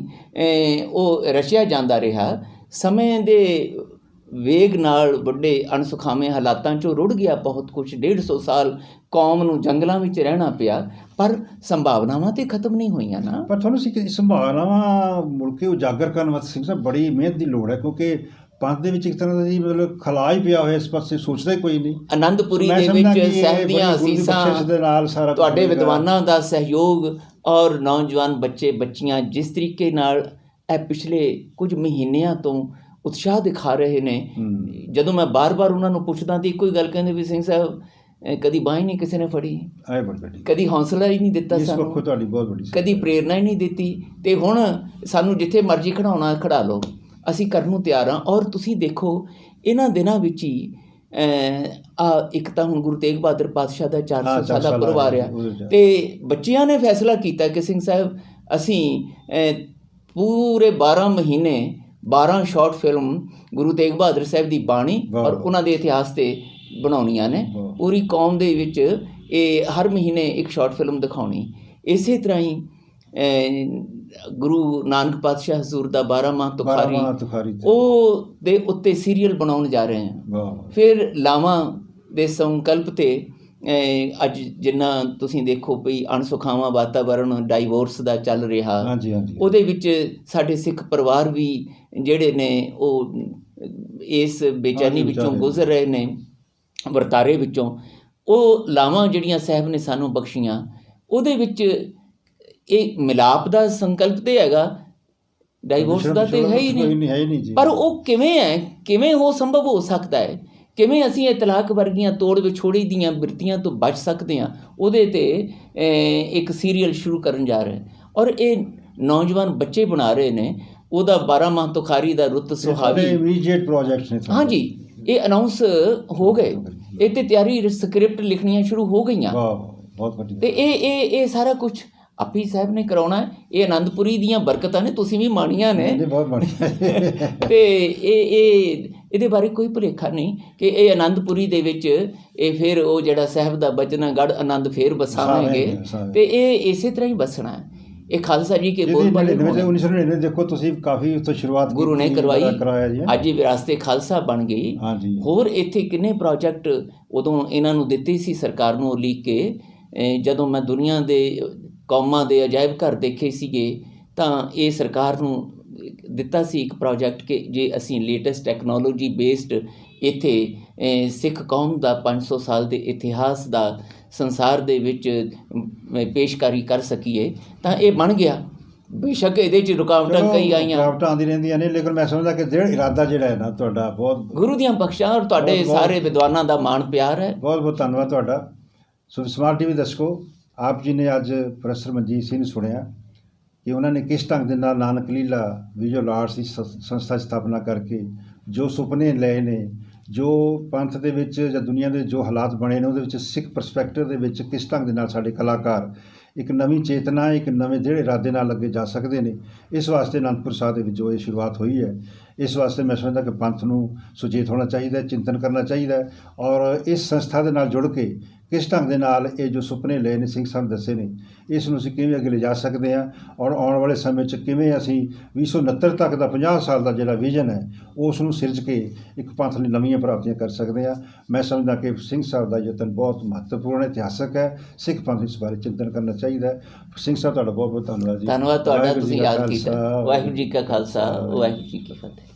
ਉਹ ਰਚਿਆ ਜਾਂਦਾ ਰਿਹਾ। ਸਮੇਂ ਦੇ ਵੇਗ ਨਾਲ ਵੱਡੇ ਅਣਸੁਖਾਵੇਂ ਹਾਲਾਤਾਂ 'ਚੋਂ ਰੁੜ ਗਿਆ ਬਹੁਤ ਕੁਛ। 150 ਸਾਲ ਕੌਮ ਨੂੰ ਜੰਗਲਾਂ ਵਿੱਚ ਰਹਿਣਾ ਪਿਆ, ਪਰ ਸੰਭਾਵਨਾਵਾਂ ਤਾਂ ਖਤਮ ਨਹੀਂ ਹੋਈਆਂ ਨਾ। ਪਰ ਤੁਹਾਨੂੰ ਸੰਭਾਵਨਾਵਾਂ ਮੁੜ ਕੇ ਉਜਾਗਰ ਕਰਨ ਵਾਸਤੇ ਸਿੰਘ ਸਾਹਿਬ ਬੜੀ ਮਿਹਨਤ ਦੀ ਲੋੜ ਹੈ, ਕਿਉਂਕਿ ਪੰਥ ਦੇ ਵਿੱਚ ਇੱਕ ਤਰ੍ਹਾਂ ਦਾ ਮਤਲਬ ਖਲਾ ਹੀ ਪਿਆ ਹੋਇਆ, ਇਸ ਪਾਸੇ ਸੋਚਦਾ ਹੀ ਕੋਈ ਨਹੀਂ। ਆਨੰਦਪੁਰੀ ਦੇ ਵਿੱਚ ਸਾਹਿਬ ਦੀਆਂ ਅਸੀਸਾਂ ਦੇ ਨਾਲ ਸਾਰਾ ਤੁਹਾਡੇ ਵਿਦਵਾਨਾਂ ਦਾ ਸਹਿਯੋਗ, ਔਰ ਨੌਜਵਾਨ ਬੱਚੇ ਬੱਚੀਆਂ ਜਿਸ ਤਰੀਕੇ ਨਾਲ ਇਹ ਪਿਛਲੇ ਕੁਝ ਮਹੀਨਿਆਂ ਤੋਂ ਉਤਸ਼ਾਹ ਦਿਖਾ ਰਹੇ ਨੇ। ਜਦੋਂ ਮੈਂ ਬਾਰ-ਬਾਰ ਉਹਨਾਂ ਨੂੰ ਪੁੱਛਦਾ ਤਾਂ ਇੱਕੋ ਹੀ ਗੱਲ ਕਹਿੰਦੇ ਵੀ ਸਿੰਘ ਸਾਹਿਬ ਕਦੀ ਬਾਂਹ ਹੀ ਨਹੀਂ ਕਿਸੇ ਨੇ ਫੜੀ, ਕਦੀ ਹੌਸਲਾ ਹੀ ਨਹੀਂ ਦਿੱਤਾ ਸਾਨੂੰ, ਕਦੀ ਪ੍ਰੇਰਨਾ ਹੀ ਨਹੀਂ ਦਿੱਤੀ, ਅਤੇ ਹੁਣ ਸਾਨੂੰ ਜਿੱਥੇ ਮਰਜ਼ੀ ਖੜਾਉਣਾ ਖੜਾ ਲਓ, ਅਸੀਂ ਕਰਨ ਨੂੰ ਤਿਆਰ ਹਾਂ। ਔਰ ਤੁਸੀਂ ਦੇਖੋ ਇਹਨਾਂ ਦਿਨਾਂ ਵਿੱਚ ਹੀ ਇੱਕ ਤਾਂ ਹੁਣ ਗੁਰੂ ਤੇਗ ਬਹਾਦਰ ਪਾਤਸ਼ਾਹ ਦਾ 400 ਸਾਲਾ ਪੁਰਬ ਆ ਰਿਹਾ, ਅਤੇ ਬੱਚਿਆਂ ਨੇ ਫੈਸਲਾ ਕੀਤਾ ਕਿ ਸਿੰਘ ਸਾਹਿਬ ਅਸੀਂ ਪੂਰੇ 12 ਮਹੀਨੇ 12 ਸ਼ਾਰਟ ਫਿਲਮ ਗੁਰੂ ਤੇਗ ਬਹਾਦਰ ਸਾਹਿਬ ਦੀ ਬਾਣੀ ਔਰ ਉਹਨਾਂ ਦੇ ਇਤਿਹਾਸ 'ਤੇ ਬਣਾਉਣੀਆਂ ਨੇ। ਪੂਰੀ ਕੌਮ ਦੇ ਵਿੱਚ ਇਹ ਹਰ ਮਹੀਨੇ ਇੱਕ ਸ਼ਾਰਟ ਫਿਲਮ ਦਿਖਾਉਣੀ। ਇਸੇ ਤਰ੍ਹਾਂ ਹੀ ਗੁਰੂ ਨਾਨਕ ਪਾਤਸ਼ਾਹ ਹਜ਼ੂਰ ਦਾ 12ਵਾਂ ਤੁਖਾਰੀ, ਉਹ ਦੇ ਉੱਤੇ ਸੀਰੀਅਲ ਬਣਾਉਣ ਜਾ ਰਹੇ ਹਾਂ। ਫਿਰ ਲਾਵਾਂ ਦੇ ਸੰਕਲਪ 'ਤੇ ਅੱਜ ਜਿੰਨਾ ਤੁਸੀਂ ਦੇਖੋ ਵੀ ਅਣਸੁਖਾਵਾਂ ਵਾਤਾਵਰਨ, ਡਾਈਵੋਰਸ ਦਾ ਚੱਲ ਰਿਹਾ, ਉਹਦੇ ਵਿੱਚ ਸਾਡੇ ਸਿੱਖ ਪਰਿਵਾਰ ਵੀ ਜਿਹੜੇ ਨੇ ਉਹ ਇਸ ਬੇਚੈਨੀ ਵਿੱਚੋਂ ਗੁਜ਼ਰ ਰਹੇ ਨੇ, ਵਰਤਾਰੇ ਵਿੱਚੋਂ। ਉਹ ਲਾਵਾਂ ਜਿਹੜੀਆਂ ਸਾਹਿਬ ਨੇ ਸਾਨੂੰ ਬਖਸ਼ੀਆਂ, ਉਹਦੇ ਵਿੱਚ ਇਹ ਮਿਲਾਪ ਦਾ ਸੰਕਲਪ ਤੇ ਹੈਗਾ, ਡਾਈਵੋਰਸ ਦਾ ਤੇ ਹੈ ਹੀ ਨਹੀਂ। ਹੈ ਹੀ ਨਹੀਂ ਜੀ। ਪਰ ਉਹ ਕਿਵੇਂ ਹੈ, ਕਿਵੇਂ ਉਹ ਸੰਭਵ ਹੋ ਸਕਦਾ ਹੈ, ਕਿਵੇਂ ਅਸੀਂ ਇਹ ਤਲਾਕ ਵਰਗੀਆਂ ਤੋੜ ਵਿਛੋੜੀ ਦੀਆਂ ਬਿਰਤੀਆਂ ਤੋਂ ਬਚ ਸਕਦੇ ਹਾਂ, ਉਹਦੇ ਤੇ ਇੱਕ ਸੀਰੀਅਲ ਸ਼ੁਰੂ ਕਰਨ ਜਾ ਰਹੇ ਔਰ ਇਹ ਨੌਜਵਾਨ ਬੱਚੇ ਬਣਾ ਰਹੇ ਨੇ। ਉਹਦਾ 12 ਮਾਹ ਤੁਖਾਰੀ ਦਾ ਰੁੱਤ ਸੁਹਾਵੀ ਇਮੀਡੀਏਟ ਪ੍ਰੋਜੈਕਟਸ ਨੇ। ਹਾਂਜੀ, ਇਹ ਅਨਾਉਂਸ ਹੋ ਗਏ, ਇਹ ਤੇ ਤਿਆਰੀ ਸਕ੍ਰਿਪਟ ਲਿਖਣੀਆਂ ਸ਼ੁਰੂ ਹੋ ਗਈਆਂ। ਵਾਹ, ਬਹੁਤ ਵਧੀਆ। ਤੇ ਇਹ ਸਾਰਾ ਕੁਝ ਆਪੀ ਸਾਹਿਬ ਨੇ ਕਰਾਉਣਾ ਹੈ। ਇਹ ਆਨੰਦਪੁਰੀ ਦੀਆਂ ਬਰਕਤਾਂ ਨੇ, ਤੁਸੀਂ ਵੀ ਮਾਣੀਆਂ ਨੇ। ਬਹੁਤ ਮਾਣੀਆਂ। ਤੇ ਇਹਦੇ ਬਾਰੇ ਕੋਈ ਭੁਲੇਖਾ ਨਹੀਂ ਕਿ ਇਹ ਆਨੰਦਪੁਰੀ ਦੇ ਵਿੱਚ ਇਹ ਫਿਰ ਉਹ ਜਿਹੜਾ ਸਾਹਿਬ ਦਾ ਬਚਨਗੜ੍ਹ ਆਨੰਦ ਫੇਰ ਵਸਾਵਾਂਗੇ ਤੇ ਇਹ ਇਸੇ ਤਰ੍ਹਾਂ ਹੀ ਵਸਣਾ ਹੈ। ਇਹ ਖਾਲਸਾ ਜੀ ਕੇ ਬੋਲ ਬਾਲੇ 1999 ਦੇਖੋ ਤੁਸੀਂ ਕਾਫੀ ਉੱਥੋਂ ਸ਼ੁਰੂਆਤ ਗੁਰੂ ਨੇ ਕਰਵਾਈ, ਅੱਜ ਇਹ ਵਿਰਾਸਤੇ ਖਾਲਸਾ ਬਣ ਗਈ। ਹੋਰ ਇੱਥੇ ਕਿੰਨੇ ਪ੍ਰੋਜੈਕਟ ਉਦੋਂ ਇਹਨਾਂ ਨੂੰ ਦਿੱਤੇ ਸੀ ਸਰਕਾਰ ਨੂੰ ਲਿਖ ਕੇ। ਜਦੋਂ ਮੈਂ ਦੁਨੀਆ ਦੇ ਕੌਮਾਂ ਦੇ ਅਜਾਇਬ ਘਰ ਦੇਖੇ ਸੀਗੇ ਤਾਂ ਇਹ ਸਰਕਾਰ ਨੂੰ ਦਿੱਤਾ ਸੀ ਇੱਕ ਪ੍ਰੋਜੈਕਟ ਕਿ ਜੇ ਅਸੀਂ ਲੇਟੈਸਟ ਟੈਕਨੋਲੋਜੀ ਬੇਸਡ ਇੱਥੇ ਸਿੱਖ ਕੌਮ ਦਾ 500 ਸਾਲ ਦੇ ਇਤਿਹਾਸ ਦਾ ਸੰਸਾਰ ਦੇ ਵਿੱਚ ਪੇਸ਼ਕਾਰੀ ਕਰ ਸਕੀਏ ਤਾਂ ਇਹ ਬਣ ਗਿਆ। ਬੇਸ਼ੱਕ ਇਹਦੇ 'ਚ ਰੁਕਾਵਟਾਂ ਕਈ ਆਈਆਂ, ਰੁਕਾਵਟਾਂ ਆਉਂਦੀਆਂ ਰਹਿੰਦੀਆਂ ਨੇ, ਲੇਕਿਨ ਮੈਂ ਸਮਝਦਾ ਕਿ ਜਿਹੜਾ ਇਰਾਦਾ ਜਿਹੜਾ ਹੈ ਨਾ ਤੁਹਾਡਾ, ਬਹੁਤ ਗੁਰੂ ਦੀਆਂ ਬਖਸ਼ਾਂ ਔਰ ਤੁਹਾਡੇ ਸਾਰੇ ਵਿਦਵਾਨਾਂ ਦਾ ਮਾਣ ਪਿਆਰ ਹੈ। ਬਹੁਤ ਬਹੁਤ ਧੰਨਵਾਦ ਤੁਹਾਡਾ। ਸੋ ਸਮਾਰਟ ਟੀਵੀ ਦਰਸ਼ਕੋ, ਆਪ ਜੀ ਨੇ ਅੱਜ ਪ੍ਰੋਫੈਸਰ ਮਨਜੀਤ ਸਿੰਘ ਨੂੰ ਸੁਣਿਆ ਕਿ ਉਹਨਾਂ ਨੇ ਕਿਸ ਢੰਗ ਦੇ ਨਾਲ ਨਾਨਕ ਲੀਲਾ ਵਿਜ਼ੂਅਲ ਆਰਟਸ ਦੀ ਸੰਸਥਾ ਸਥਾਪਨਾ ਕਰਕੇ ਜੋ ਸੁਪਨੇ ਲਏ ਨੇ, ਜੋ ਪੰਥ ਦੇ ਵਿੱਚ ਜਾਂ ਦੁਨੀਆ ਦੇ ਜੋ ਹਾਲਾਤ ਬਣੇ ਨੇ ਉਹਦੇ ਵਿੱਚ ਸਿੱਖ ਪਰਸਪੈਕਟਿਵ ਦੇ ਵਿੱਚ ਕਿਸ ਢੰਗ ਦੇ ਨਾਲ ਸਾਡੇ ਕਲਾਕਾਰ ਇੱਕ ਨਵੀਂ ਚੇਤਨਾ, ਇੱਕ ਨਵੇਂ ਜਿਹੜੇ ਇਰਾਦੇ ਨਾਲ ਅੱਗੇ ਜਾ ਸਕਦੇ ਨੇ। ਇਸ ਵਾਸਤੇ ਅਨੰਦਪੁਰ ਸਾਹਿਬ ਦੇ ਵਿੱਚ ਜੋ ਇਹ ਸ਼ੁਰੂਆਤ ਹੋਈ ਹੈ, ਇਸ ਵਾਸਤੇ ਮੈਂ ਸਮਝਦਾ ਕਿ ਪੰਥ ਨੂੰ ਸੁਚੇਤ ਹੋਣਾ ਚਾਹੀਦਾ, ਚਿੰਤਨ ਕਰਨਾ ਚਾਹੀਦਾ ਔਰ ਇਸ ਸੰਸਥਾ ਦੇ ਨਾਲ ਜੁੜ ਕੇ ਕਿਸ ਢੰਗ ਦੇ ਨਾਲ ਇਹ ਜੋ ਸੁਪਨੇ ਲਏ ਨੇ, ਸਿੰਘ ਸਾਹਿਬ ਦੱਸੇ ਨੇ, ਇਸ ਨੂੰ ਅਸੀਂ ਕਿਵੇਂ ਅੱਗੇ ਲਿਜਾ ਸਕਦੇ ਹਾਂ ਔਰ ਆਉਣ ਵਾਲੇ ਸਮੇਂ 'ਚ ਕਿਵੇਂ ਅਸੀਂ 2069 ਤੱਕ ਦਾ 50 ਸਾਲ ਦਾ ਜਿਹੜਾ ਵਿਜ਼ਨ ਹੈ ਉਸ ਨੂੰ ਸਿਰਜ ਕੇ ਇੱਕ ਪੰਥ ਲਈ ਨਵੀਆਂ ਪ੍ਰਾਪਤੀਆਂ ਕਰ ਸਕਦੇ ਹਾਂ। ਮੈਂ ਸਮਝਦਾ ਕਿ ਸਿੰਘ ਸਾਹਿਬ ਦਾ ਯਤਨ ਬਹੁਤ ਮਹੱਤਵਪੂਰਨ ਇਤਿਹਾਸਕ ਹੈ। ਸਿੱਖ ਪੰਥ ਇਸ ਬਾਰੇ ਚਿੰਤਨ ਕਰਨਾ ਚਾਹੀਦਾ ਹੈ। ਸਿੰਘ ਸਾਹਿਬ ਤੁਹਾਡਾ ਬਹੁਤ ਬਹੁਤ ਧੰਨਵਾਦ ਜੀ। ਧੰਨਵਾਦ ਤੁਹਾਡਾ, ਤੁਸੀਂ ਯਾਦ ਕੀਤਾ। ਵਾਹਿਗੁਰੂ ਜੀ ਕਾ ਖਾਲਸਾ, ਵਾਹਿਗੁਰੂ ਜੀ ਕੀ ਫਤਿਹ।